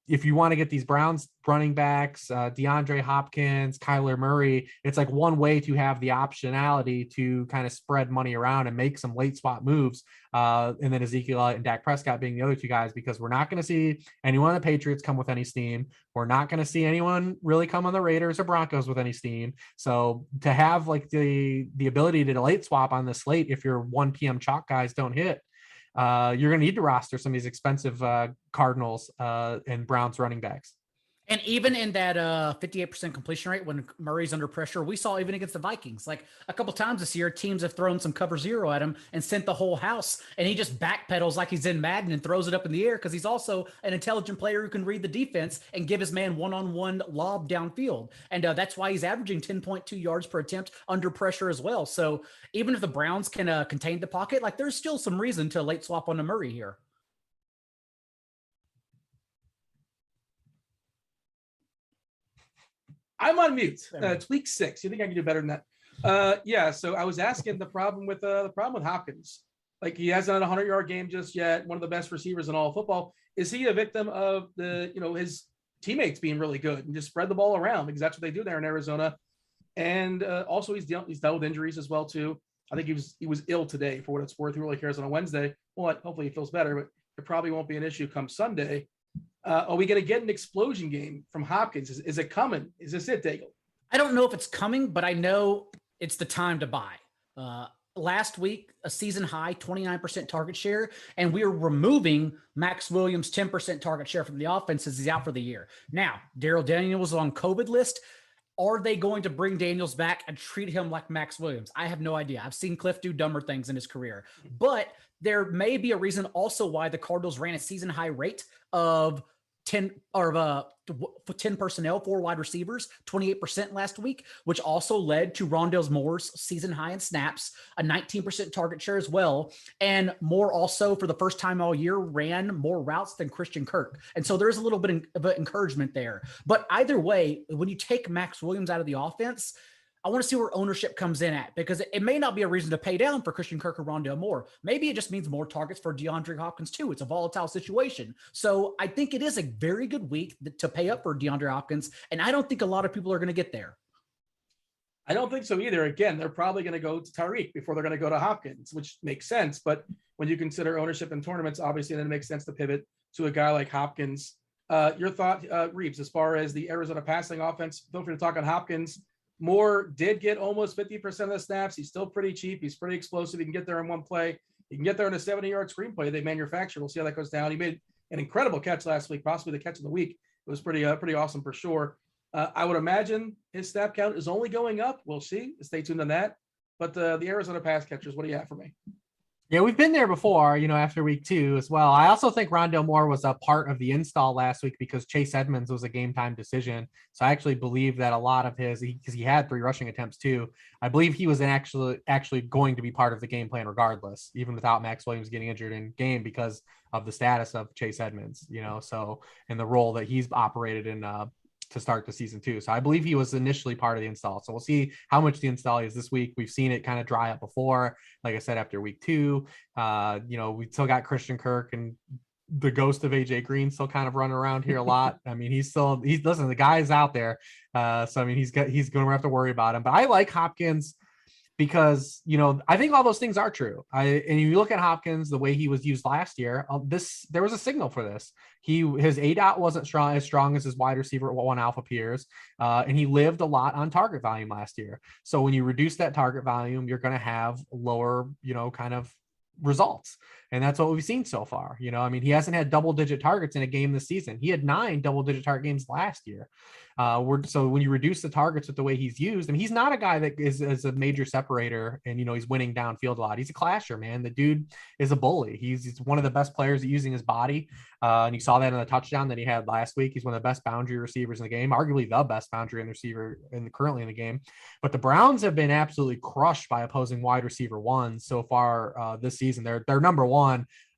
if you want to get these Browns running backs, DeAndre Hopkins, Kyler Murray, it's like one way to have the optionality to kind of spread money around and make some late swap moves. And then Ezekiel and Dak Prescott being the other 2 guys, because we're not going to see anyone on the Patriots come with any steam. We're not going to see anyone really come on the Raiders or Broncos with any steam. So to have like the ability to late swap on the slate, if your 1 p.m. chalk guys don't hit, you're going to need to roster some of these expensive Cardinals and Browns running backs. And even in that 58% completion rate when Murray's under pressure, we saw even against the Vikings, like a couple times this year, teams have thrown some cover 0 at him and sent the whole house. And he just backpedals like he's in Madden and throws it up in the air, because he's also an intelligent player who can read the defense and give his man one-on-one lob downfield. And that's why he's averaging 10.2 yards per attempt under pressure as well. So even if the Browns can contain the pocket, like there's still some reason to late swap on the Murray here. I'm on mute. It's week 6. You think I can do better than that? Yeah. So I was asking the problem with Hopkins. Like, he hasn't had a 100-yard game just yet. One of the best receivers in all of football. Is he a victim of his teammates being really good and just spread the ball around, because that's what they do there in Arizona? And also he's dealt with injuries as well too. I think he was ill today, for what it's worth. Who really cares on a Wednesday? Well, hopefully he feels better, but it probably won't be an issue come Sunday. Are we going to get an explosion game from Hopkins? Is it coming? Is this it, Daigle? I don't know if it's coming, but I know it's the time to buy. Last week, a season high 29% target share, and we are removing Max Williams' 10% target share from the offense as he's out for the year. Now, Daryl Daniels is on COVID list. Are they going to bring Daniels back and treat him like Max Williams? I have no idea. I've seen Cliff do dumber things in his career, but there may be a reason also why the Cardinals ran a season high rate of 10 personnel, 4 wide receivers, 28% last week, which also led to Rondale Moore's season high in snaps, a 19% target share as well. And Moore also, for the first time all year, ran more routes than Christian Kirk. And so there's a little bit of encouragement there. But either way, when you take Max Williams out of the offense, I want to see where ownership comes in at, because it may not be a reason to pay down for Christian Kirk or Rondale Moore. Maybe it just means more targets for DeAndre Hopkins too. It's a volatile situation. So I think it is a very good week to pay up for DeAndre Hopkins. And I don't think a lot of people are going to get there. I don't think so either. Again, they're probably going to go to Tyreek before they're going to go to Hopkins, which makes sense. But when you consider ownership in tournaments, obviously then it makes sense to pivot to a guy like Hopkins. Your thought, Reeves, as far as the Arizona passing offense? Feel free to talk on Hopkins. Moore did get almost 50% of the snaps. He's still pretty cheap. He's pretty explosive. He can get there in one play. He can get there in a 70-yard screenplay they manufactured. We'll see how that goes down. He made an incredible catch last week, possibly the catch of the week. It was pretty awesome for sure. I would imagine his snap count is only going up. We'll see. Stay tuned on that. But the Arizona pass catchers, what do you have for me? Yeah, we've been there before, after week 2 as well. I also think Rondale Moore was a part of the install last week because Chase Edmonds was a game time decision. So I actually believe that a lot of because he had 3 rushing attempts too. I believe he was actually going to be part of the game plan regardless, even without Max Williams getting injured in game because of the status of Chase Edmonds, so and the role that he's operated in to start the season too. So I believe he was initially part of the install. So we'll see how much the install is this week. We've seen it kind of dry up before, like I said, after week 2. We still got Christian Kirk and the ghost of AJ Green still kind of running around here a lot. I mean, he's listen, the guy's out there. So I mean, he's going to have to worry about him. But I like Hopkins because I think all those things are true. And you look at Hopkins, the way he was used last year, there was a signal for this. His ADOT wasn't as strong as his wide receiver 1 alpha peers, and he lived a lot on target volume last year. So when you reduce that target volume, you're going to have lower, kind of results. And that's what we've seen so far. I mean, he hasn't had double-digit targets in a game this season. He had 9 double-digit target games last year. So when you reduce the targets with the way he's used, and he's not a guy that is a major separator and, he's winning downfield a lot. He's a clasher, man. The dude is a bully. He's one of the best players at using his body. And you saw that in the touchdown that he had last week. He's one of the best boundary receivers in the game, arguably the best boundary receiver currently in the game. But the Browns have been absolutely crushed by opposing wide receiver 1 so far this season. They're number 1.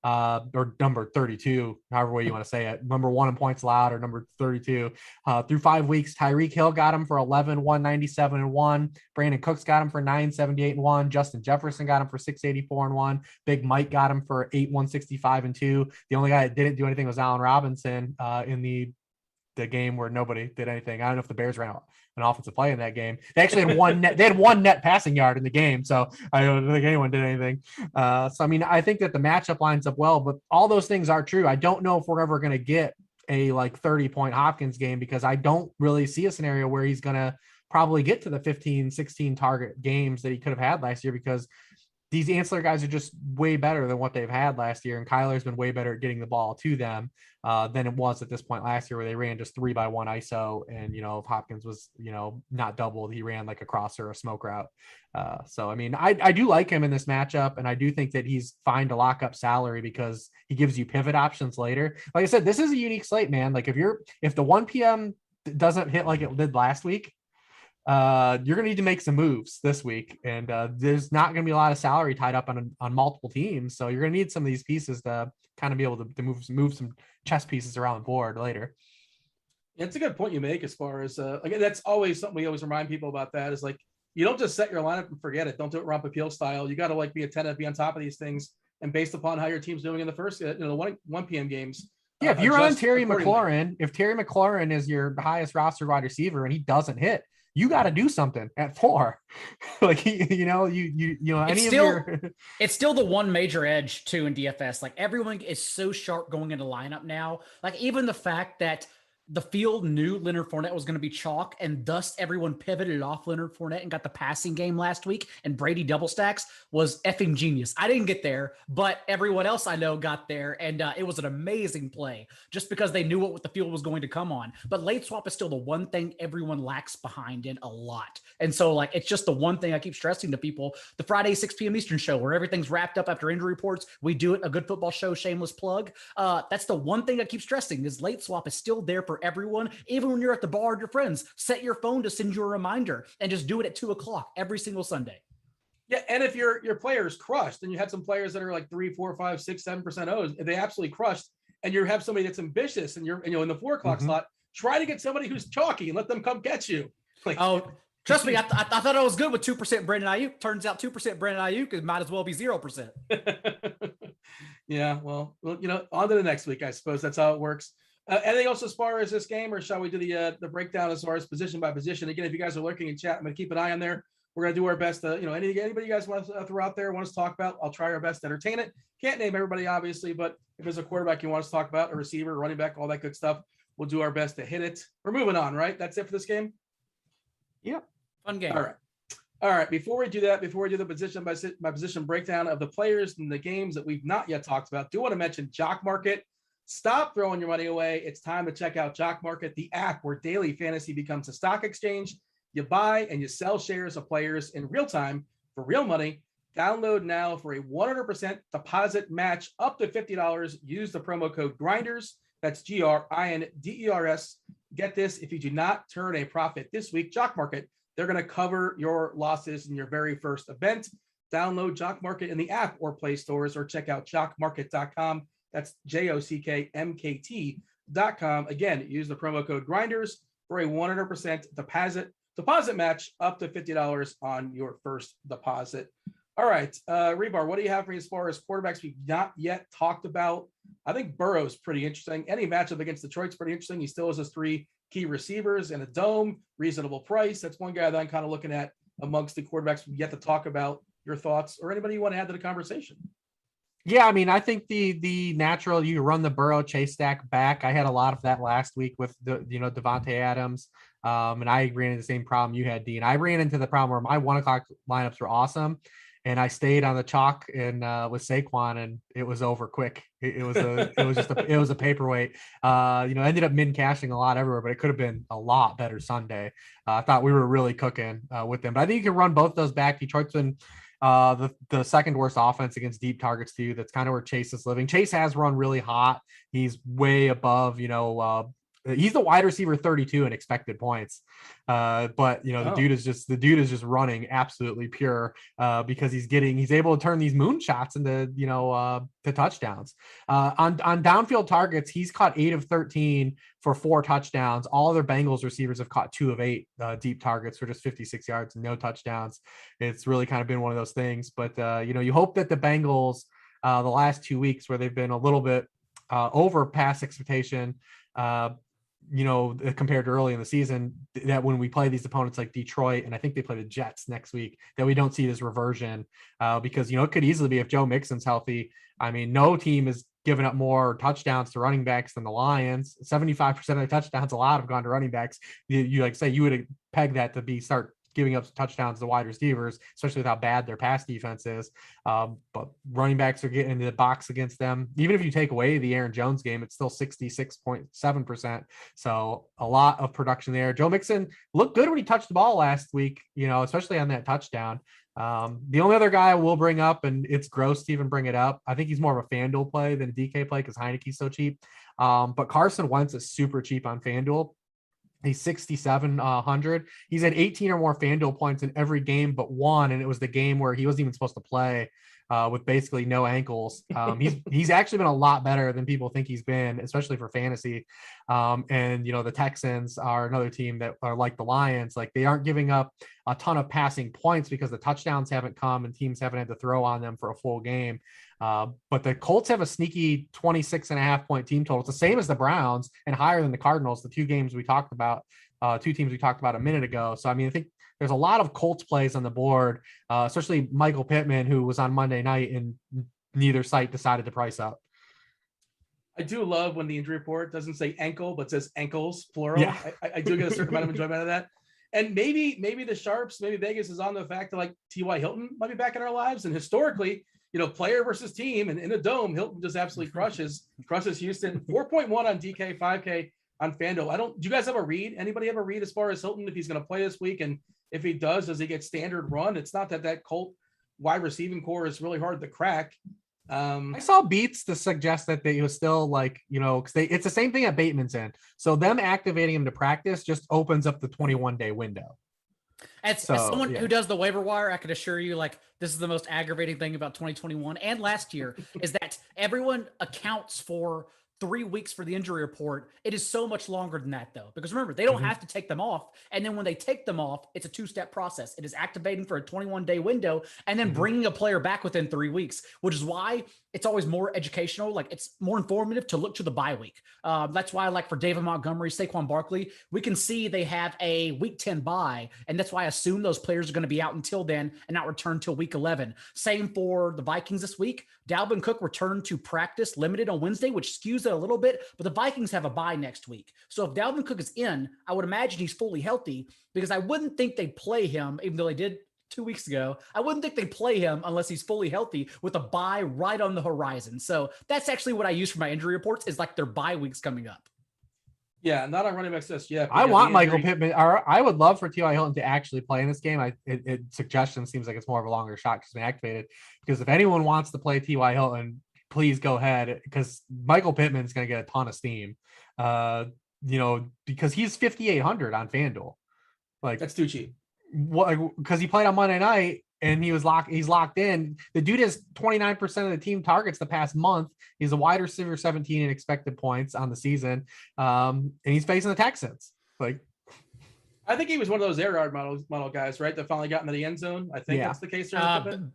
Or number 32, however way you want to say it, number 1 in points allowed or number 32 through 5 weeks. Tyreek Hill got him for 11, 197 and 1. Brandon Cooks got him for 978 and 1. Justin Jefferson got him for 684 and 1. Big Mike got him for 8, 165 and 2. The only guy that didn't do anything was Allen Robinson in the game where nobody did anything. I don't know if the Bears ran an offensive play in that game. They actually had one net. They had 1 net passing yard in the game, so I don't think anyone did anything. So I mean, I think that the matchup lines up well, but all those things are true. I don't know if we're ever going to get a 30-point Hopkins game because I don't really see a scenario where he's going to probably get to the 15, 16 target games that he could have had last year because these ancillary guys are just way better than what they've had last year. And Kyler's been way better at getting the ball to them than it was at this point last year where they ran just 3-by-1 ISO. And, if Hopkins was, not doubled, he ran like a crosser, a smoke route. So, I mean, I do like him in this matchup. And I do think that he's fine to lock up salary because he gives you pivot options later. Like I said, this is a unique slate, man. Like if the 1 p.m. doesn't hit like it did last week, you're gonna need to make some moves this week, and there's not gonna be a lot of salary tied up on multiple teams, so you're gonna need some of these pieces to kind of be able to move some chess pieces around the board later. Yeah, it's a good point you make as far as again, that's always something we always remind people about. That is like you don't just set your lineup and forget it. Don't do it Rump Appeal style. You got to be attentive, be on top of these things, and based upon how your team's doing in the first 1 p.m. games. Yeah, if you're on Terry McLaurin, if Terry McLaurin is your highest roster wide receiver and he doesn't hit, you got to do something at 4. Like, it's still the one major edge too in DFS. Like everyone is so sharp going into lineup now. Like even the fact that the field knew Leonard Fournette was going to be chalk, and thus everyone pivoted off Leonard Fournette and got the passing game last week, and Brady double stacks was effing genius. I didn't get there, but everyone else I know got there, and it was an amazing play just because they knew what the field was going to come on. But late swap is still the one thing everyone lacks behind in a lot. And so, it's just the one thing I keep stressing to people. The Friday 6 p.m. Eastern show where everything's wrapped up after injury reports, we do it, a good football show, shameless plug. That's the one thing I keep stressing is late swap is still there for everyone, even when you're at the bar with your friends. Set your phone to send you a reminder and just do it at 2:00 every single Sunday. Yeah, and if your player is crushed, and you had some players that are like 3, 4, 5, 6, 7% O's, if they absolutely crushed, and you have somebody that's ambitious, and you're in the 4:00 slot, try to get somebody who's chalky and let them come get you. Trust me, I thought I was good with 2% Brandon Ayuk. Turns out 2% Brandon Ayuk, it might as well be 0%. Yeah, well, on to the next week, I suppose that's how it works. Anything else as far as this game, or shall we do the breakdown as far as position by position? Again, if you guys are lurking in chat, I'm going to keep an eye on there. We're going to do our best to, anybody you guys want to throw out there, want us to talk about, I'll try our best to entertain it. Can't name everybody, obviously, but if there's a quarterback you want us to talk about, a receiver, running back, all that good stuff, we'll do our best to hit it. We're moving on, right? That's it for this game? Yep. Fun game. All right. Before we do the position by position breakdown of the players and the games that we've not yet talked about, do want to mention Jock Market. Stop throwing your money away. It's time to check out Jock Market, the app where daily fantasy becomes a stock exchange. You buy and you sell shares of players in real time for real money. Download now for a 100% deposit match up to $50. Use the promo code GRINDERS. That's GRINDERS. Get this, if you do not turn a profit this week, Jock Market, they're going to cover your losses in your very first event. Download Jock Market in the app or Play Stores, or check out jockmarket.com. That's JOCKMKT.com. Again, use the promo code GRINDERS for a 100% deposit match up to $50 on your first deposit. All right, Hribar, what do you have for me as far as quarterbacks we've not yet talked about? I think Burrow's pretty interesting. Any matchup against Detroit's pretty interesting. He still has his 3 key receivers in a dome, reasonable price. That's one guy that I'm kind of looking at amongst the quarterbacks we've yet to talk about. Your thoughts, or anybody you want to add to the conversation? Yeah, I mean, I think the natural, you run the Burrow Chase stack back. I had a lot of that last week with Devontae Adams, and I ran into the same problem you had, Dean. I ran into the problem where my 1 o'clock lineups were awesome, and I stayed on the chalk and with Saquon, and it was over quick. It was a paperweight. Ended up min cashing a lot everywhere, but it could have been a lot better Sunday. I thought we were really cooking with them, but I think you can run both those back. Detroit's been the second worst offense against deep targets too. That's kind of where Chase is living. Chase has run really hot. He's way above, he's the wide receiver 32 in expected points. But the dude is just running absolutely pure because he's able to turn these moonshots into, to touchdowns. On downfield targets, he's caught 8 of 13 for 4 touchdowns. All other Bengals receivers have caught 2 of 8 deep targets for just 56 yards and no touchdowns. It's really kind of been one of those things, but you hope that the Bengals the last 2 weeks where they've been a little bit over past expectation, compared to early in the season, that when we play these opponents like Detroit, and I think they play the Jets next week, that we don't see this reversion because, it could easily be if Joe Mixon's healthy. I mean, no team is giving up more touchdowns to running backs than the Lions. 75% of the touchdowns allowed have gone to running backs. You would peg that to start giving up touchdowns to wide receivers, especially with how bad their pass defense is. But running backs are getting into the box against them. Even if you take away the Aaron Jones game, it's still 66.7%. So a lot of production there. Joe Mixon looked good when he touched the ball last week, especially on that touchdown. The only other guy I will bring up, and it's gross to even bring it up, I think he's more of a FanDuel play than a DK play because Heineke's so cheap. But Carson Wentz is super cheap on FanDuel. He's 6,700. He's had 18 or more FanDuel points in every game but one, and it was the game where he wasn't even supposed to play with basically no ankles. He's actually been a lot better than people think he's been, especially for fantasy. The Texans are another team that are like the Lions. Like, they aren't giving up a ton of passing points because the touchdowns haven't come and teams haven't had to throw on them for a full game. But the Colts have a sneaky 26.5 point team total. It's the same as the Browns and higher than the Cardinals, the 2 teams we talked about a minute ago. So, I mean, I think there's a lot of Colts plays on the board, especially Michael Pittman, who was on Monday night and neither site decided to price up. I do love when the injury report doesn't say ankle, but says ankles, plural. Yeah. I do get a certain amount of enjoyment out of that. And maybe the Sharps, maybe Vegas is on the fact that like T.Y. Hilton might be back in our lives. And historically, player versus team and in a dome, Hilton just absolutely crushes Houston. 4.1 on DK, 5K on FanDuel. Do you guys have a read? Anybody have a read as far as Hilton, if he's going to play this week? And if he does he get standard run? It's not that Colt wide receiving core is really hard to crack. I saw beats to suggest that he was still because it's the same thing that Bateman's in. So them activating him to practice just opens up the 21-day window. As someone who does the waiver wire, I can assure you, this is the most aggravating thing about 2021 and last year is that everyone accounts for 3 weeks for the injury report. It is so much longer than that, though, because remember, they don't have to take them off. And then when they take them off, it's a 2-step process. It is activating for a 21-day window and then bringing a player back within 3 weeks, which is why it's always more educational. It's more informative to look to the bye week. That's why, for David Montgomery, Saquon Barkley, we can see they have a week 10 bye. And that's why I assume those players are going to be out until then and not return till week 11. Same for the Vikings this week. Dalvin Cook returned to practice limited on Wednesday, which skews it a little bit, but the Vikings have a bye next week. So if Dalvin Cook is in, I would imagine he's fully healthy because I wouldn't think they'd play him, even though they did 2 weeks ago. I wouldn't think they'd play him unless he's fully healthy with a bye right on the horizon. So that's actually what I use for my injury reports is their bye weeks coming up. Yeah, not on running backs just yet. I want Michael Pittman, or I would love for T.Y. Hilton to actually play in this game. Suggestion seems like it's more of a longer shot because he's been activated. Because if anyone wants to play T.Y. Hilton, please go ahead, because Michael Pittman's going to get a ton of steam. Because he's 5,800 on FanDuel. Like, that's too cheap. What? Because he played on Monday night and he's locked in. The dude has 29% of the team targets the past month. He's a wide receiver, 17 in expected points on the season. And he's facing the Texans. Like, I think he was one of those air yard model guys, right? That finally got into the end zone. I think that's the case.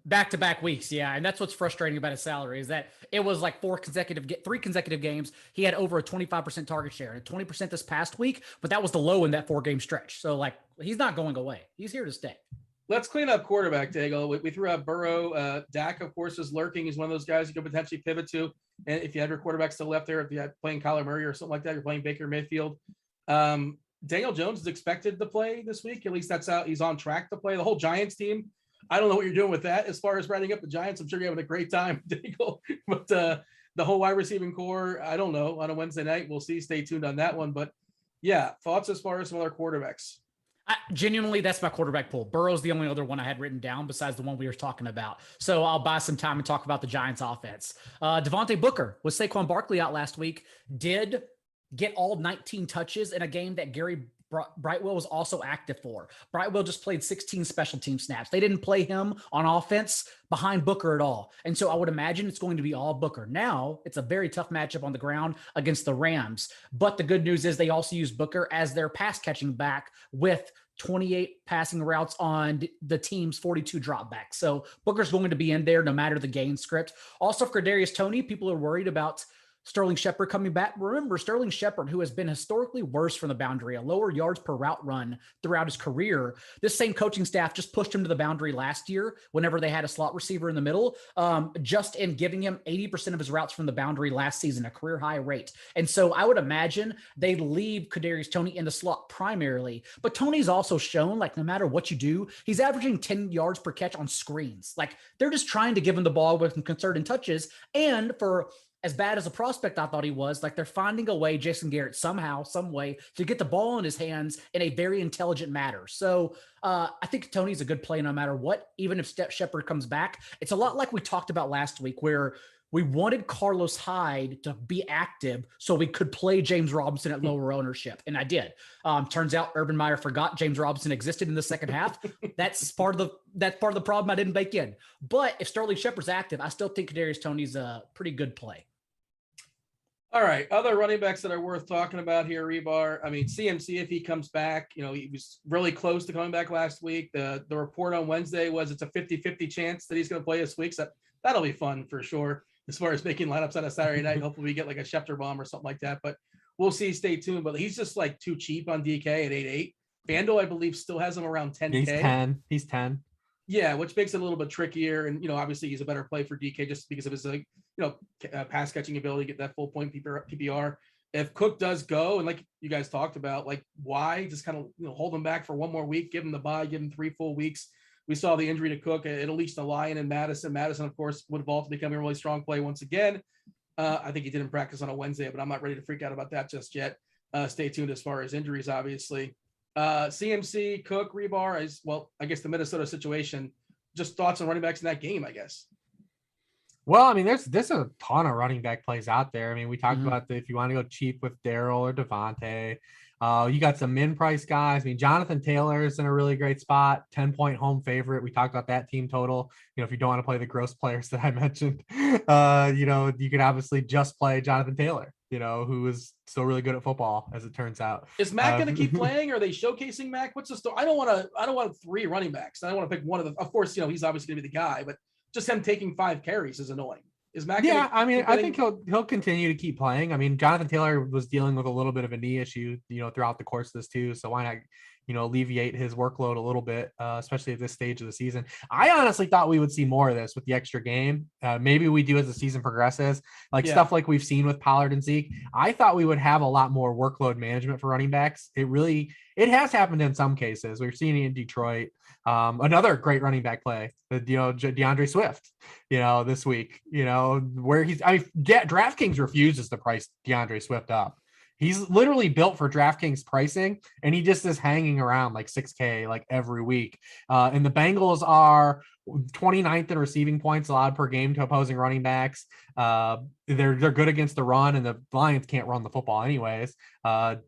Back-to-back weeks, yeah, and that's what's frustrating about his salary is that it was like 3 consecutive games. He had over a 25% target share and 20% this past week, but that was the low in that 4-game stretch. So like, he's not going away. He's here to stay. Let's clean up quarterback, Daigle. We threw out Burrow. Dak, of course, is lurking. He's one of those guys you could potentially pivot to. And if you have your quarterback still left there, if you're playing Kyler Murray or something like that, you're playing Baker Mayfield. Daniel Jones is expected to play this week. At least that's how he's on track to play. The whole Giants team, I don't know what you're doing with that as far as writing up the Giants. I'm sure you're having a great time, Daigle. But the whole wide receiving core, I don't know. On a Wednesday night, we'll see. Stay tuned on that one. But yeah, thoughts as far as some other quarterbacks? Genuinely, that's my quarterback pool. Burrow's the only other one I had written down besides the one we were talking about. So I'll buy some time and talk about the Giants offense. Devontae Booker with Saquon Barkley out last week did get all 19 touches in a game that Gary Brightwell was also active for. Brightwell just played 16 special team snaps. They didn't play him on offense behind Booker at all. And so I would imagine it's going to be all Booker. Now, it's a very tough matchup on the ground against the Rams. But the good news is they also use Booker as their pass catching back with 28 passing routes on the team's 42 dropbacks. So Booker's going to be in there no matter the game script. Also for Kadarius Toney, people are worried about Sterling Shepard coming back. Remember, Sterling Shepard, who has been historically worse from the boundary, a lower yards per route run throughout his career. This same coaching staff just pushed him to the boundary last year whenever they had a slot receiver in the middle, just in giving him 80% of his routes from the boundary last season, a career high rate. And so I would imagine they leave Kadarius Toney in the slot primarily. But Toney's also shown, like, no matter what you do, he's averaging 10 yards per catch on screens. Like, they're just trying to give him the ball with some concerted touches. And for as bad as a prospect I thought he was, like, they're finding a way, Jason Garrett, somehow, some way, to get the ball in his hands in a very intelligent manner. So I think Toney's a good play no matter what, even if Shepard comes back. It's a lot like we talked about last week, where we wanted Carlos Hyde to be active so we could play James Robinson at lower ownership. And I did. Turns out Urban Meyer forgot James Robinson existed in the second half. That's part of the problem I didn't bake in. But if Sterling Shepard's active, I still think Kadarius Toney's a pretty good play. All right. Other running backs that are worth talking about here, Hribar. I mean, CMC, if he comes back, he was really close to coming back last week. The report on Wednesday was it's a 50-50 chance that he's going to play this week. So that'll be fun for sure. As far as making lineups on a Saturday night, hopefully we get like a Schefter bomb or something like that. But we'll see. Stay tuned. But he's just like too cheap on DK at 8.8. FanDuel, I believe, still has him around 10K. He's 10. Yeah, which makes it a little bit trickier. And, obviously he's a better play for DK just because of his, pass catching ability, get that full point PPR. If Cook does go, and like you guys talked about, like, why just kind of, hold him back for one more week, give him the bye, give him 3 full weeks. We saw the injury to Cook. It'll leash the Lion and Madison. Madison, of course, would vault to become a really strong play once again. I think he didn't practice on a Wednesday, but I'm not ready to freak out about that just yet. Stay tuned as far as injuries, obviously. CMC, Cook, Hribar, I guess the Minnesota situation. Just thoughts on running backs in that game, I guess. Well, I mean, there's a ton of running back plays out there. I mean, we talked about if you want to go cheap with Darryl or Devontae. You got some min price guys. I mean, Jonathan Taylor is in a really great spot, 10-point home favorite. We talked about that team total. If you don't want to play the gross players that I mentioned, you could obviously just play Jonathan Taylor, who is still really good at football, as it turns out. Is Mac going to keep playing? Are they showcasing Mac? What's the story? I don't want 3 running backs. I don't want to pick one of them. Of course, he's obviously going to be the guy, but just him taking 5 carries is annoying. Is Mac? Yeah, I mean, I think he'll continue to keep playing. I mean, Jonathan Taylor was dealing with a little bit of a knee issue, throughout the course of this too. So why not, alleviate his workload a little bit, especially at this stage of the season. I honestly thought we would see more of this with the extra game. Maybe we do as the season progresses, stuff like we've seen with Pollard and Zeke. I thought we would have a lot more workload management for running backs. It has happened in some cases. We're seeing it in Detroit. Another great running back play, DeAndre Swift, this week, where DraftKings refuses to price DeAndre Swift up. He's literally built for DraftKings pricing, and he just is hanging around like 6K like every week. And the Bengals are 29th in receiving points allowed per game to opposing running backs. They're good against the run, and the Lions can't run the football anyways. But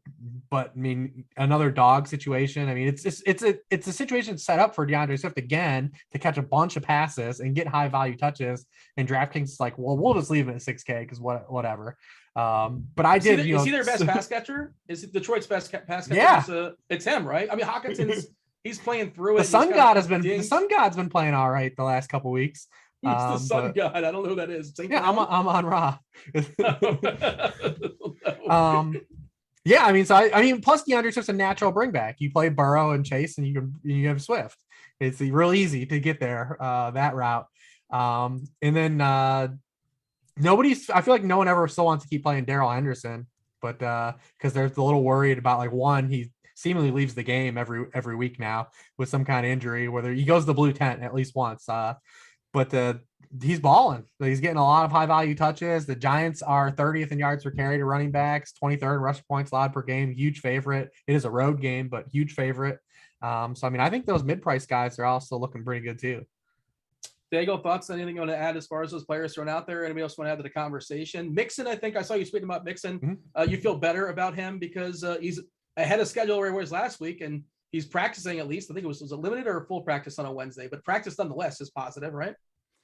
I mean, another dog situation. I mean, it's a situation set up for DeAndre Swift again to catch a bunch of passes and get high value touches. And DraftKings is like, well, we'll just leave it at 6K because whatever. But I did. Is he their best pass catcher? Is it Detroit's best pass catcher? Yeah, it's him, right? I mean, Hawkinson's he's playing through it. The Sun God's been playing all right the last couple weeks. Who's the Sun God? I don't know who that is. I'm on Raw. Yeah, I mean, plus DeAndre Swift's a natural bring back. You play Burrow and Chase, and you have Swift. It's real easy to get there that route. And then I feel like no one ever still wants to keep playing Darrell Henderson, but because they're a little worried about like one, he seemingly leaves the game every week now with some kind of injury, whether he goes to the blue tent at least once. But he's balling. He's getting a lot of high value touches. The Giants are 30th in yards per carry to running backs, 23rd in rush points allowed per game. Huge favorite. It is a road game, but huge favorite. So I mean, I think those mid-price guys are also looking pretty good too. Daigle, thoughts? Anything you want to add as far as those players thrown out there? Anybody else want to add to the conversation? Mixon, I think I saw you tweeting about Mixon. Mm-hmm. You feel better about him because he's ahead of schedule where he was last week, and he's practicing at least. I think was it limited or full practice on a Wednesday, but practice nonetheless is positive, right?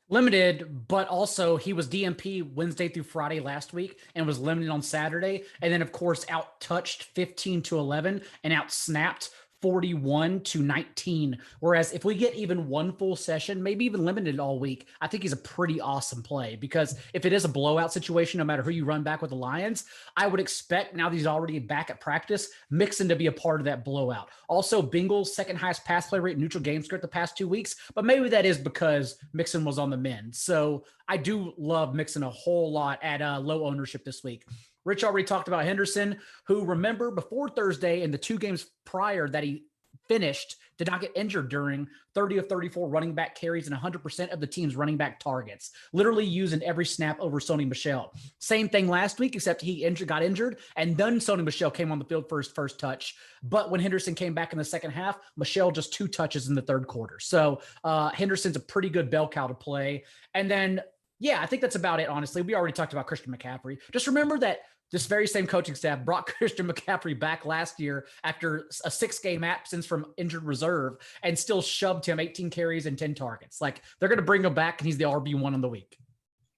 Limited, but also he was DMP Wednesday through Friday last week and was limited on Saturday. And then, of course, out touched 15-11 and out snapped 41-19. Whereas if we get even one full session, maybe even limited all week, I think he's a pretty awesome play, because if it is a blowout situation, no matter who you run back with the Lions, I would expect, now that he's already back at practice, Mixon to be a part of that blowout. Also, Bengals second highest pass play rate, neutral game script the past 2 weeks, but maybe that is because Mixon was on the mend. So I do love Mixon a whole lot at low ownership this week. Rich already talked about Henderson, who, remember, before Thursday and the 2 games prior that he finished, did not get injured during 30 of 34 running back carries and 100% of the team's running back targets, literally using every snap over Sony Michel. Same thing last week, except he got injured, and then Sony Michel came on the field for his first touch. But when Henderson came back in the second half, Michel just 2 touches in the third quarter. So Henderson's a pretty good bell cow to play. And then, yeah, I think that's about it, honestly. We already talked about Christian McCaffrey. Just remember that this very same coaching staff brought Christian McCaffrey back last year after a 6-game absence from injured reserve and still shoved him 18 carries and 10 targets. Like, they're going to bring him back, and he's the RB1 on the week.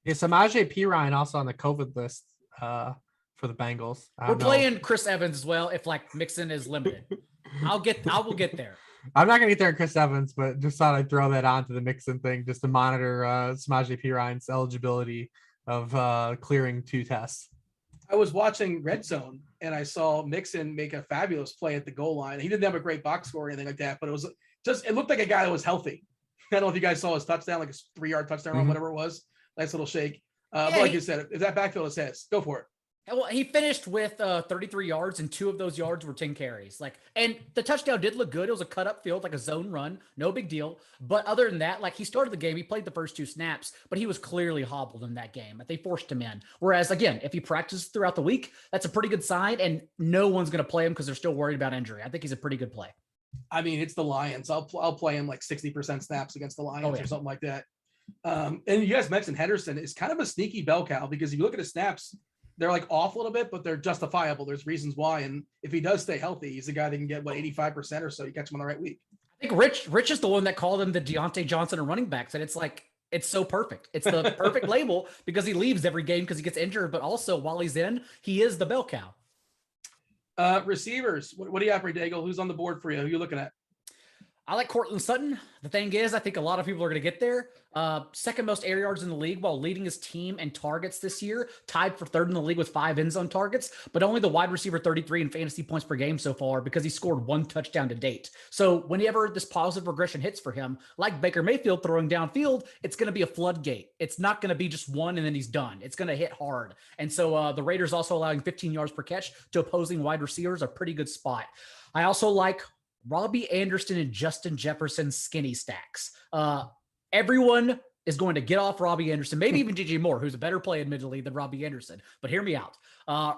Is Samaje Perine also on the COVID list for the Bengals? We're playing Chris Evans as well if like Mixon is limited. I will get there. I'm not going to get there in Chris Evans, but just thought I'd throw that onto the Mixon thing just to monitor Samaje Perine's eligibility of clearing 2 tests. I was watching Red Zone and I saw Mixon make a fabulous play at the goal line. He didn't have a great box score or anything like that, but it looked like a guy that was healthy. I don't know if you guys saw his touchdown, like his 3-yard touchdown or whatever it was. Nice little shake. But like you said, if that backfield is his, go for it. Well, he finished with 33 yards, and 2 of those yards were 10 carries. And the touchdown did look good. It was a cut up field, like a zone run, no big deal. But other than that, like, he started the game, he played the first 2 snaps, but he was clearly hobbled in that game. They forced him in. Whereas, again, if he practices throughout the week, that's a pretty good sign, and no one's going to play him because they're still worried about injury. I think he's a pretty good play. I mean, it's the Lions. I'll play him like 60% snaps against the Lions or something like that. And you guys mentioned Henderson is kind of a sneaky bell cow, because if you look at his snaps, they're like off a little bit, but they're justifiable. There's reasons why. And if he does stay healthy, he's a guy that can get 85% or so. You catch him on the right week. I think Rich is the one that called him the Deontay Johnson of running backs. And it's like, it's so perfect. It's the perfect label, because he leaves every game because he gets injured, but also while he's in, he is the bell cow. Receivers. What do you have for Daigle? Who's on the board for you? Who are you looking at? I like Courtland Sutton. The thing is, I think a lot of people are going to get there. Second most air yards in the league while leading his team in targets this year, tied for 3rd in the league with 5 end zone targets, but only the wide receiver 33 in fantasy points per game so far, because he scored 1 touchdown to date. So whenever this positive regression hits for him, like Baker Mayfield throwing downfield, it's going to be a floodgate. It's not going to be just 1 and then he's done. It's going to hit hard. And so the Raiders also allowing 15 yards per catch to opposing wide receivers, a pretty good spot. I also like Robbie Anderson and Justin Jefferson skinny stacks. Everyone is going to get off Robbie Anderson, maybe even DJ Moore, who's a better play, admittedly, than Robbie Anderson. But hear me out.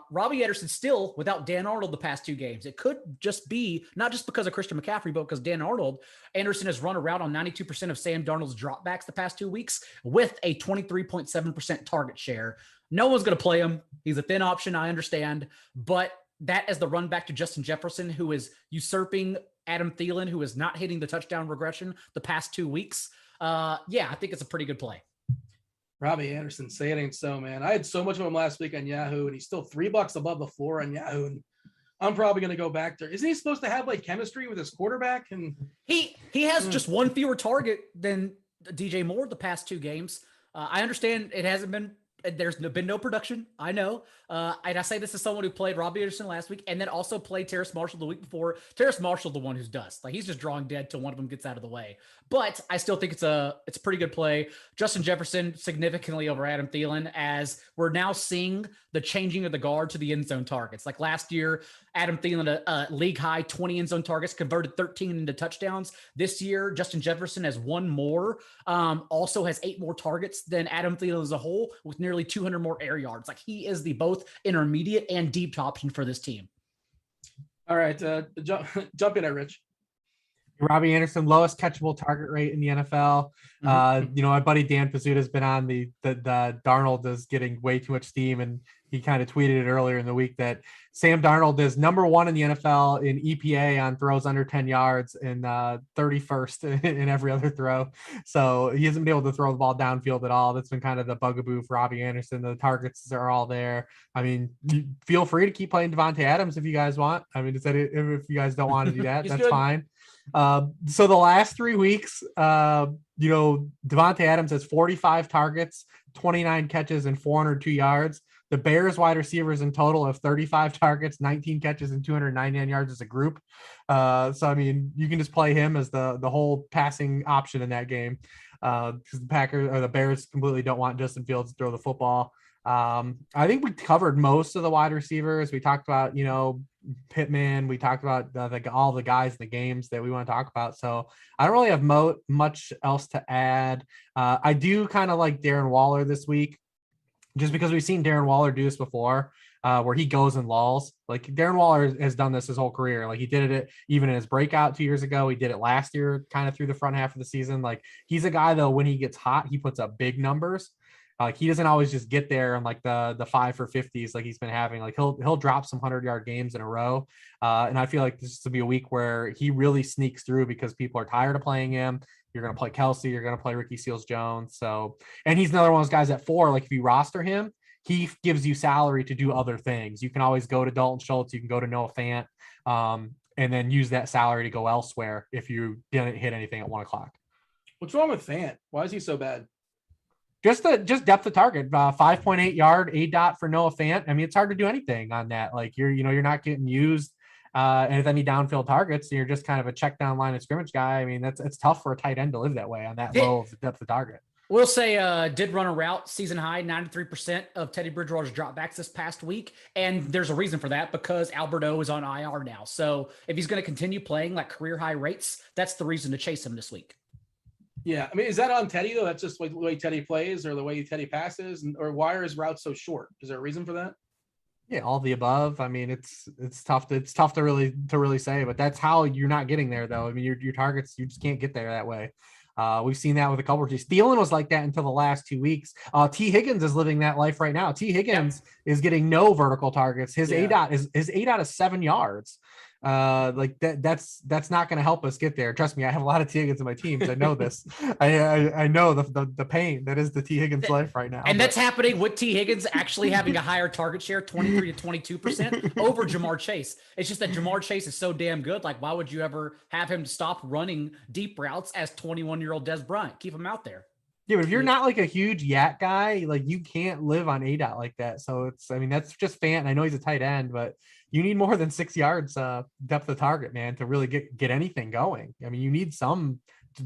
Robbie Anderson still without Dan Arnold the past 2 games. It could just be not just because of Christian McCaffrey, but because Dan Arnold. Anderson has run around on 92% of Sam Darnold's dropbacks the past 2 weeks with a 23.7% target share. No one's going to play him. He's a thin option, I understand. But that as the run back to Justin Jefferson, who is usurping Adam Thielen, who is not hitting the touchdown regression the past 2 weeks. Yeah, I think it's a pretty good play. Robbie Anderson, say it ain't so, man. I had so much of him last week on Yahoo, and he's still $3 above the floor on Yahoo. And I'm probably going to go back there. Isn't he supposed to have like chemistry with his quarterback? And he has just one fewer target than DJ Moore the past 2 games. I understand it hasn't been. There's been no production. I know. And I say this as someone who played Robbie Anderson last week and then also played Terrace Marshall the week before. Terrace Marshall, the one who's dust. Like, he's just drawing dead till one of them gets out of the way. But I still think it's a pretty good play. Justin Jefferson significantly over Adam Thielen, as we're now seeing the changing of the guard to the end zone targets. Like last year, Adam Thielen, a league high 20 end zone targets, converted 13 into touchdowns. This year, Justin Jefferson has 1 more, also has 8 more targets than Adam Thielen as a whole, with nearly 200 more air yards. Like, he is the both intermediate and deep option for this team. All right, jump in there, Rich. Robbie Anderson, lowest catchable target rate in the NFL. My buddy Dan Pizzuta has been on the Darnold is getting way too much steam, and he kind of tweeted it earlier in the week that Sam Darnold is number 1 in the NFL in EPA on throws under 10 yards and 31st in every other throw. So he hasn't been able to throw the ball downfield at all. That's been kind of the bugaboo for Robbie Anderson. The targets are all there. I mean, feel free to keep playing Devontae Adams if you guys want. I mean, if you guys don't want to do that, that's good. Fine. So the last 3 weeks, Devontae Adams has 45 targets, 29 catches, and 402 yards. The Bears wide receivers in total have 35 targets, 19 catches, and 299 yards as a group. So, I mean, you can just play him as the whole passing option in that game, because the Bears completely don't want Justin Fields to throw the football. I think we covered most of the wide receivers. We talked about, Pittman. We talked about all the guys in the games that we want to talk about. So I don't really have much else to add. I do kind of like Darren Waller this week, just because we've seen Darren Waller do this before, where he goes and lulls. Like, Darren Waller has done this his whole career. Like, he did it even in his breakout 2 years ago. He did it last year, kind of through the front half of the season. Like, he's a guy, though, when he gets hot, he puts up big numbers. Like, he doesn't always just get there on like the 5 for 50s like he's been having. Like, he'll drop some 100-yard games in a row. And I feel like this is to be a week where he really sneaks through because people are tired of playing him. You're going to play Kelsey. You're going to play Ricky Seals-Jones. So, and he's another one of those guys at 4. Like, if you roster him, he gives you salary to do other things. You can always go to Dalton Schultz. You can go to Noah Fant, and then use that salary to go elsewhere if you didn't hit anything at 1 o'clock. What's wrong with Fant? Why is he so bad? Just depth of target, 5.8 yard A-dot for Noah Fant. I mean, it's hard to do anything on that. Like, you're not getting used and with any downfield targets, you're just kind of a check down line of scrimmage guy. I mean, it's tough for a tight end to live that way on that low of depth of target. We'll say did run a route season high, 93% of Teddy Bridgewater's dropbacks this past week. And there's a reason for that, because Alberto is on IR now. So if he's going to continue playing like career high rates, that's the reason to chase him this week. Yeah. I mean, is that on Teddy though? That's just like the way Teddy plays or the way Teddy passes, or why are his routes so short? Is there a reason for that? Yeah, all the above. I mean, it's tough to really say, but that's how you're not getting there though. I mean, your targets, you just can't get there that way. We've seen that with a couple of teams. Thielen was like that until the last 2 weeks. T. Higgins is living that life right now. T. Higgins is getting no vertical targets. His A-dot is 7 yards. Like that's not going to help us get there. Trust me, I have a lot of T. Higgins in my teams. I know this. I know the pain that is the T. Higgins life right now. And that's happening with T. Higgins actually having a higher target share, 23 to 22% over Jamar Chase. It's just that Jamar Chase is so damn good. Like, why would you ever have him stop running deep routes as 21-year-old Des Bryant? Keep him out there. Yeah, but if you're not like a huge yak guy, like, you can't live on A-dot like that. So that's just Fant. I know he's a tight end, but you need more than 6 yards depth of target, man, to really get anything going. I mean, you need some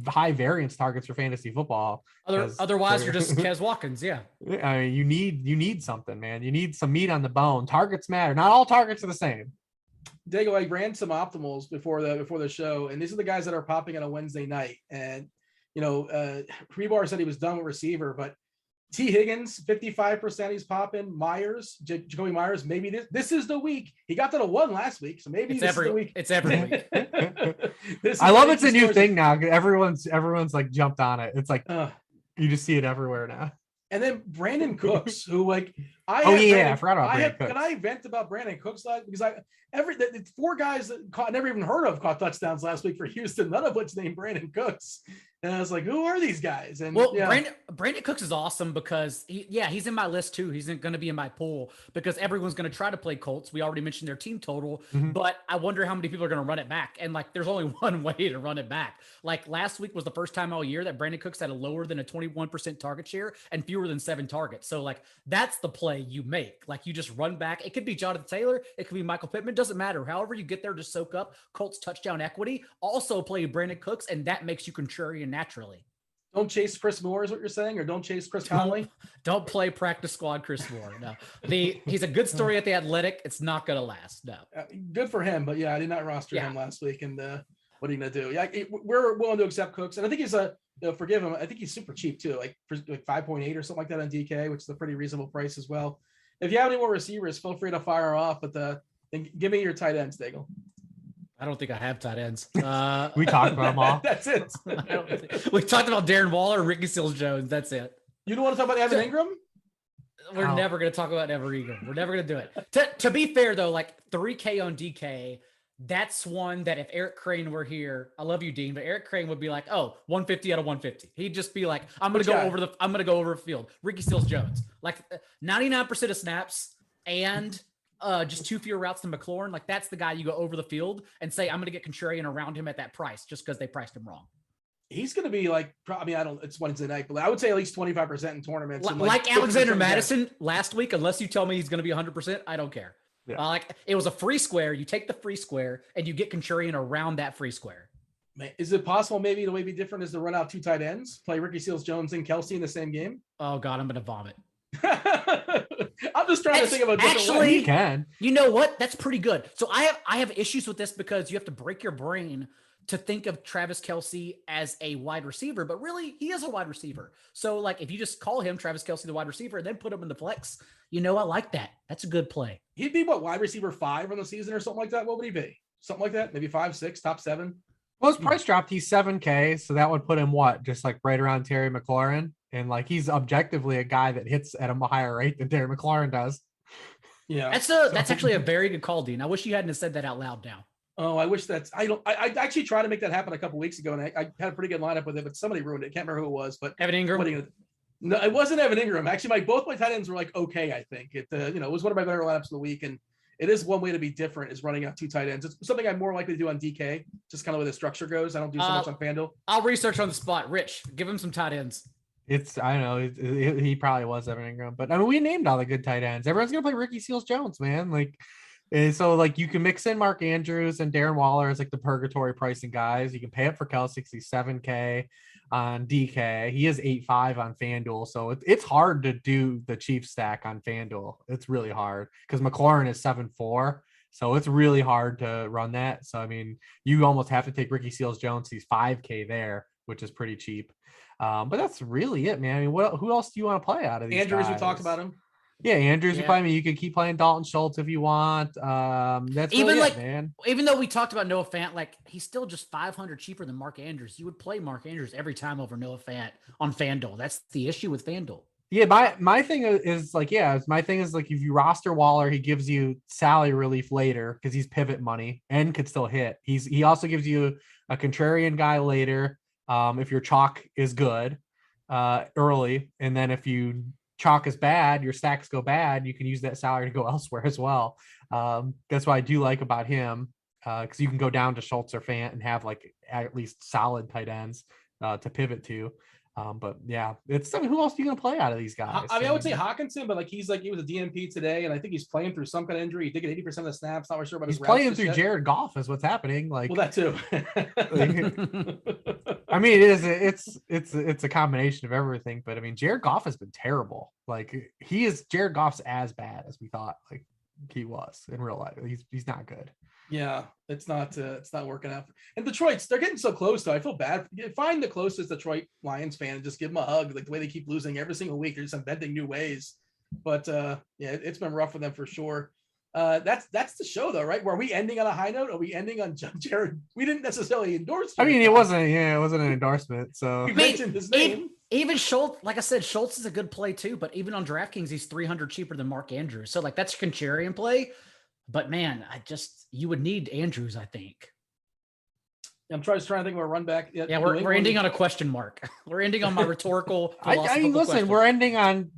high variance targets for fantasy football. Otherwise, you're just Kes Watkins. Yeah. I mean, you need something, man. You need some meat on the bone. Targets matter. Not all targets are the same. Daigle, I ran some optimals before the show, and these are the guys that are popping on a Wednesday night. And Hribar said he was done with receiver, but T. Higgins, 55% he's popping. Myers, Jacoby Myers, maybe this is the week. He got to the 1 last week, so maybe this is the week. It's every week. I love it's a new thing now. Everyone's like jumped on it. It's like you just see it everywhere now. And then Brandon Cooks, who I forgot about Brandon Cooks. Can I vent about Brandon Cooks because the 4 guys that I never even heard of caught touchdowns last week for Houston, none of which named Brandon Cooks. And I was like, who are these guys? And Brandon Cooks is awesome because he's in my list too. He's going to be in my pool because everyone's going to try to play Colts. We already mentioned their team total, but I wonder how many people are going to run it back. And like, there's only one way to run it back. Like last week was the first time all year that Brandon Cooks had a lower than a 21% target share and fewer than 7 targets. So like, that's the play you make. Like you just run back. It could be Jonathan Taylor. It could be Michael Pittman. Doesn't matter. However you get there to soak up Colts touchdown equity, also play Brandon Cooks. And that makes you contrarian naturally. Don't chase Chris Moore is what you're saying, or don't chase Chris Conley. Don't play practice squad Chris Moore. No, he's a good story at the Athletic. It's not going to last. No, good for him, but I did not roster him last week. And what are you going to do? Yeah, we're willing to accept Cooks, and I think he's forgive him. I think he's super cheap too, like 5.8 or something like that on DK, which is a pretty reasonable price as well. If you have any more receivers, feel free to fire off. But then give me your tight ends, Daigle. I don't think I have tight ends. We talked about them all. That's it. We talked about Darren Waller, Ricky Seals-Jones. That's it. You don't want to talk about Evan Ingram? We're never going to talk about Evan Ingram. We're never going to do it. To be fair, though, like 3K on DK, that's one that if Eric Crane were here, I love you, Dean, but Eric Crane would be like, 150 out of 150. He'd just be like, I'm going to go over the field. Ricky Seals-Jones, like 99% of snaps and just 2 fewer routes than McLaurin. Like that's the guy you go over the field and say, I'm going to get contrarian around him at that price just because they priced him wrong. He's going to be like, it's Wednesday night, but I would say at least 25% in tournaments. Like Alexander Madison last week, unless you tell me he's going to be 100%, I don't care. Yeah. It was a free square. You take the free square and you get contrarian around that free square. Man, is it possible maybe the way be different is to run out 2 tight ends, play Ricky Seals-Jones and Kelsey in the same game? Oh God, I'm going to vomit. I'm just trying to think of a different actually, way. You can. You know what? That's pretty good. So I have issues with this because you have to break your brain to think of Travis Kelce as a wide receiver, but really he is a wide receiver. So like if you just call him Travis Kelce the wide receiver and then put him in the flex, I like that. That's a good play. He'd be wide receiver 5 on the season or something like that. What would he be? Something like that? Maybe 5, 6, top 7. Well, his price dropped. He's 7K, so that would put him just like right around Terry McLaurin. And like he's objectively a guy that hits at a higher rate than Terry McLaurin does. Yeah, that's actually a very good call, Dean. I wish you hadn't said that out loud now. Oh, I wish I actually tried to make that happen a couple weeks ago, and I had a pretty good lineup with it, but somebody ruined it. Can't remember who it was, but Evan Ingram. No, it wasn't Evan Ingram. Actually, both my tight ends were like okay. I think it it was one of my better lineups of the week, and it is one way to be different is running out 2 tight ends. It's something I'm more likely to do on DK, just kind of where the structure goes. I don't do so much on FanDuel. I'll research on the spot. Rich, give him some tight ends. I know he probably was Evan Ingram, but I mean, we named all the good tight ends. Everyone's going to play Ricky Seals-Jones, man. Like, so like you can mix in Mark Andrews and Darren Waller as like the purgatory pricing guys. You can pay up for Kelce because he's 7K on DK. He is 8.5 on FanDuel. So it's hard to do the Chiefs stack on FanDuel. It's really hard because McLaurin is 7.4. So it's really hard to run that. So, I mean, you almost have to take Ricky Seals-Jones. He's 5K there, which is pretty cheap. But that's really it, man. I mean, who else do you want to play out of these Andrews, guys? We talked about him. Yeah, Andrews, you play me. You could keep playing Dalton Schultz if you want. That's even really man. Even though we talked about Noah Fant, like he's still just 500 cheaper than Mark Andrews. You would play Mark Andrews every time over Noah Fant on FanDuel. That's the issue with FanDuel. Yeah, my thing is like, if you roster Waller, he gives you salary relief later because he's pivot money and could still hit. He also gives you a contrarian guy later. If your chalk is good early, and then if you chalk is bad, your stacks go bad, you can use that salary to go elsewhere as well. That's what I do like about him, because you can go down to Schultz or Fant and have like at least solid tight ends to pivot to. But yeah, who else are you going to play out of these guys? I mean, I would say Hawkinson, but like he was a DNP today, and I think he's playing through some kind of injury. He did get 80% of the snaps. Not really sure about his routes. He's playing through Jared Goff is what's happening. Like, well, that too. I mean, it's a combination of everything, but I mean, Jared Goff has been terrible. Like Jared Goff's as bad as we thought like he was in real life. He's not good. Yeah, it's not working out. And they're getting so close though. I feel bad. Find the closest Detroit Lions fan and just give them a hug. Like the way they keep losing every single week, they're just inventing new ways. But yeah, it's been rough for them for sure. That's the show though, right? Were we ending on a high note? Are we ending on Jared? We didn't necessarily endorse. I mean, it wasn't an endorsement. So we mentioned his name. Even Schultz, like I said, Schultz is a good play too. But even on DraftKings, he's 300 cheaper than Mark Andrews. So like that's a contrarian play. But man, you would need Andrews, I think. I'm trying to think of a run back. Yeah, we're ending on a question mark. We're ending on my rhetorical. I mean, listen, question. We're ending on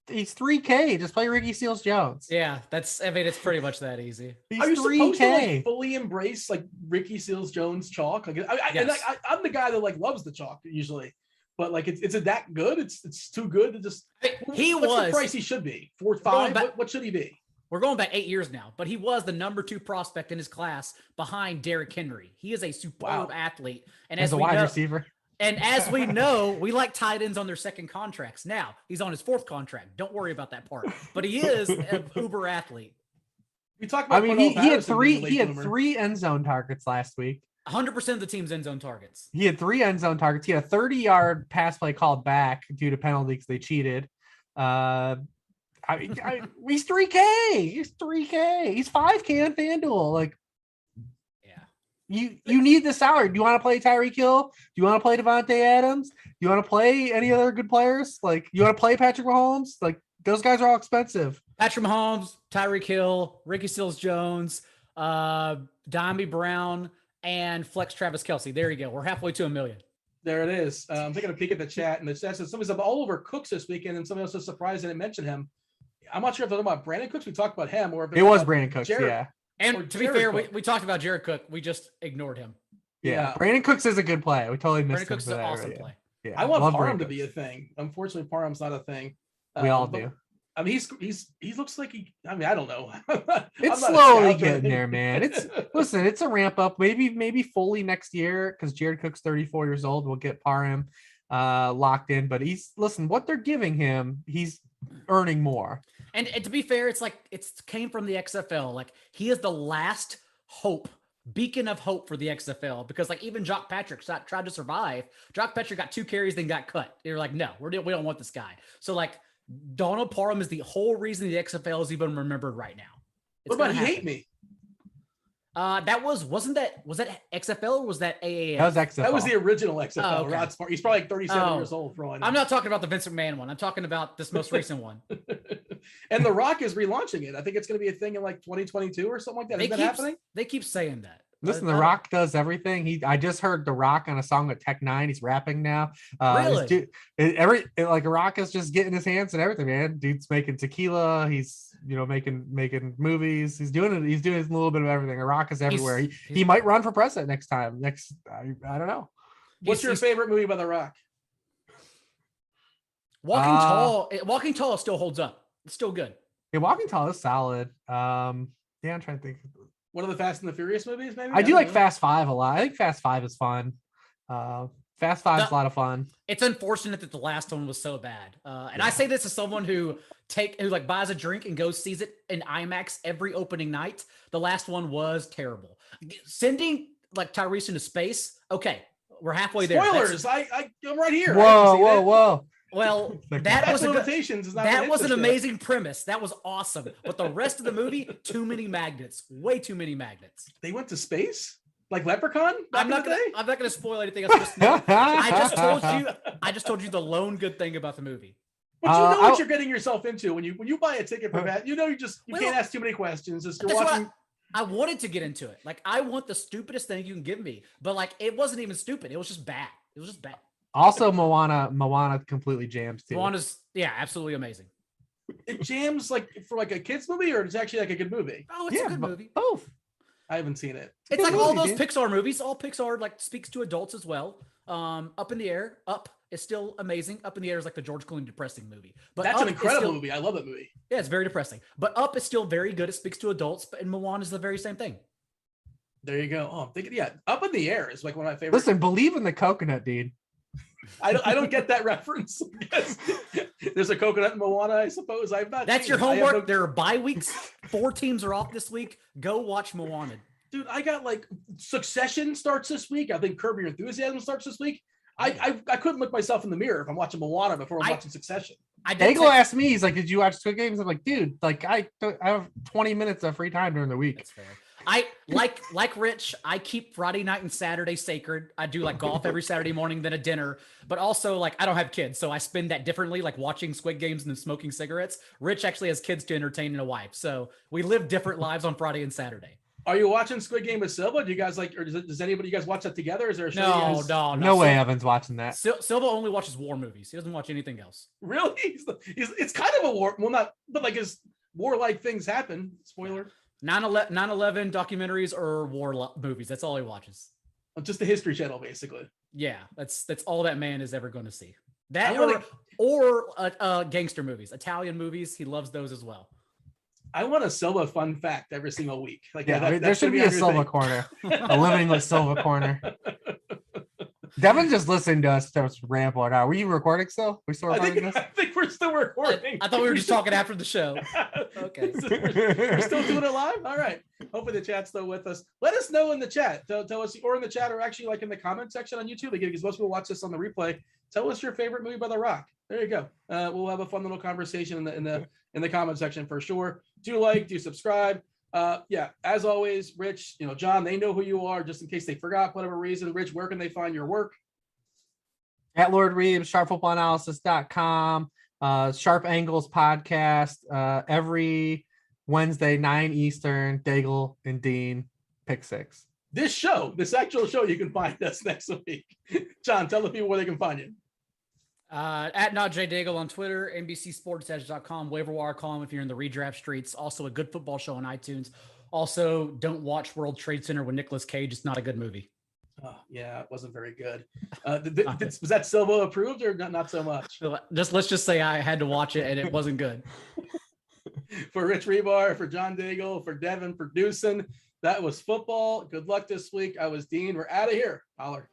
he's 3K. Just play Ricky Seals-Jones. Yeah, it's pretty much that easy. He's Are you 3K. supposed to like fully embrace like Ricky Seals-Jones chalk? Like, I'm the guy that like loves the chalk usually, but like it's that good. It's too good to just. What's the price he should be? 4.5. What should he be? We're going back 8 years now, but he was the number 2 prospect in his class behind Derrick Henry. He is a superb athlete. And as a wide receiver. And as we know, we like tight ends on their second contracts. Now he's on his 4th contract. Don't worry about that part, but he is an uber athlete. We talked about, he had 3 end zone targets last week. 100% of the team's end zone targets. He had 3 end zone targets. He had a 30-yard pass play called back due to penalties. They cheated. He's 3K. He's 3K. He's 5K on FanDuel. Like, yeah, you need the salary. Do you want to play Tyreek Hill? Do you want to play Devontae Adams? Do you want to play any other good players? Like, you want to play Patrick Mahomes? Like, those guys are all expensive. Patrick Mahomes, Tyreek Hill, Ricky Seals-Jones, Dimey Brown, and Flex Travis Kelce. There you go. We're halfway to $1 million. There it is. I'm taking a peek at the chat, and the chat says somebody's all over Cooks this weekend, and somebody else was surprised I didn't mention him. I'm not sure if they're talking about Brandon Cooks. We talked about him, or if it was Brandon Cooks. Jared, yeah. And to be fair, we talked about Jared Cook. We just ignored him. Yeah. Brandon Cooks is a good play. We totally missed Brandon Cooks is an awesome play. Yeah. I want Parham to be a thing. Unfortunately, Parham's not a thing. We all do. I mean, he looks like I don't know. It's slowly getting there, man. It's a ramp up. Maybe fully next year because Jared Cook's 34 years old. We'll get Parham locked in, but what they're giving him, he's earning more. And to be fair, it's came from the XFL. Like, he is the last beacon of hope for the XFL, because like even Jock Patrick tried to survive. Jock Patrick got 2 carries, then got cut. They're like, no, we don't want this guy. So like, Donald Parham is the whole reason the XFL is even remembered right now. What about He Hate Me? Was that XFL or was that AAF? That was XFL. That was the original XFL. Oh, okay. Rod Smart. He's probably like 37 years old for all I know. I'm not talking about the Vince McMahon one. I'm talking about this most recent one. And The Rock is relaunching it. I think it's going to be a thing in like 2022 or something like that. Is that happening? They keep saying that. Listen, The Rock does everything. I just heard The Rock on a song with Tech 9. He's rapping now. Really? Rock is just getting his hands and everything, man. Dude's making tequila. He's making movies. He's doing a little bit of everything. The Rock is everywhere. He might run for president next time. I don't know. What's your favorite movie by The Rock? Walking Tall still holds up. It's still good. Yeah, Walking Tall is solid. I'm trying to think. One of the Fast and the Furious movies, maybe? I do like Fast 5 a lot. I think Fast 5 is fun. Fast 5 is a lot of fun. It's unfortunate that the last one was so bad. And I say this as someone who buys a drink and goes sees it in IMAX every opening night. The last one was terrible. Sending like Tyrese into space. Okay, we're halfway there. Spoilers. I'm right here. Whoa. Well, that was an amazing premise. That was awesome. But the rest of the movie, too many magnets. Way too many magnets. They went to space? Like Leprechaun? I'm not gonna spoil anything else. I just told you the lone good thing about the movie. But you know what you're getting yourself into when you buy a ticket for that. You can't ask too many questions. You're watching. I wanted to get into it. Like, I want the stupidest thing you can give me, but like, it wasn't even stupid. It was just bad. Also, Moana completely jams too. Moana's absolutely amazing. It jams like for like a kid's movie, or it's actually like a good movie. Oh, it's a good movie. Both. I haven't seen it. It's like all those Pixar movies. All Pixar like speaks to adults as well. Up in the Air. Up is still amazing. Up in the Air is like the George Clooney depressing movie. But that's an incredible movie. I love that movie. Yeah, it's very depressing. But Up is still very good. It speaks to adults. And Moana is the very same thing. There you go. Oh, I'm thinking, Up in the Air is like one of my favorites. Listen, believe in the coconut, dude. I don't get that reference. There's a coconut in Moana, I suppose. I've not. That's your seen it. homework. There are bye weeks. 4 teams are off this week. Go watch Moana. Dude, I got like Succession starts this week. I think Curb Your Enthusiasm starts this week. I couldn't look myself in the mirror if I'm watching Moana before I'm watching Succession. Daigle asked me, he's like, "Did you watch Squid Games?" I'm like, "Dude, like I have 20 minutes of free time during the week." That's fair. I like Rich. I keep Friday night and Saturday sacred. I do like golf every Saturday morning, then a dinner. But also, like, I don't have kids, so I spend that differently, like watching Squid Games and then smoking cigarettes. Rich actually has kids to entertain and a wife, so we live different lives on Friday and Saturday. Are you watching Squid Game with Silva? Do you guys like, or does anybody you guys watch that together? Is there a show? No way Evan's watching that. Silva only watches war movies. He doesn't watch anything else. Really? It's kind of a war. Well, not, but like his warlike things happen. Spoiler. 9/11 documentaries or war movies. That's all he watches. Just the History Channel, basically. Yeah, that's all that man is ever going to see. That or gangster movies, Italian movies. He loves those as well. I want a Silva fun fact every single week. Like, yeah, there should be a Silva corner, a living with Silva corner. Devin just listened to us ramble on out. Were you recording still? We still recording this? I think we're still recording. I thought we were just talking after the show. Okay. We're still doing it live? All right. Hopefully the chat's still with us. Let us know in the chat. Tell us, or in the chat, or actually like in the comment section on YouTube, because most people watch this on the replay. Tell us your favorite movie by The Rock. There you go. We'll have a fun little conversation in the comment section for sure. Do subscribe. Yeah, as always, Rich, John, they know who you are, just in case they forgot for whatever reason. Rich, where can they find your work? At Lord Reeves, sharpfootballanalysis.com, Sharp Angles podcast, every Wednesday, 9 Eastern, Daigle and Dean, Pick Six. This actual show, you can find us next week. John, tell the people where they can find you. At NotJDaigle on Twitter, NBCSportsEdge.com, waiver wire column if you're in the redraft streets. Also a good football show on iTunes. Also, don't watch World Trade Center with Nicolas Cage. It's not a good movie. Oh, yeah, it wasn't very good. Was that Silva approved or not so much? Let's just say I had to watch it and it wasn't good. For Rich Hribar, for John Daigle, for Devin producing, that was football. Good luck this week. I was Dean. We're out of here. Holler.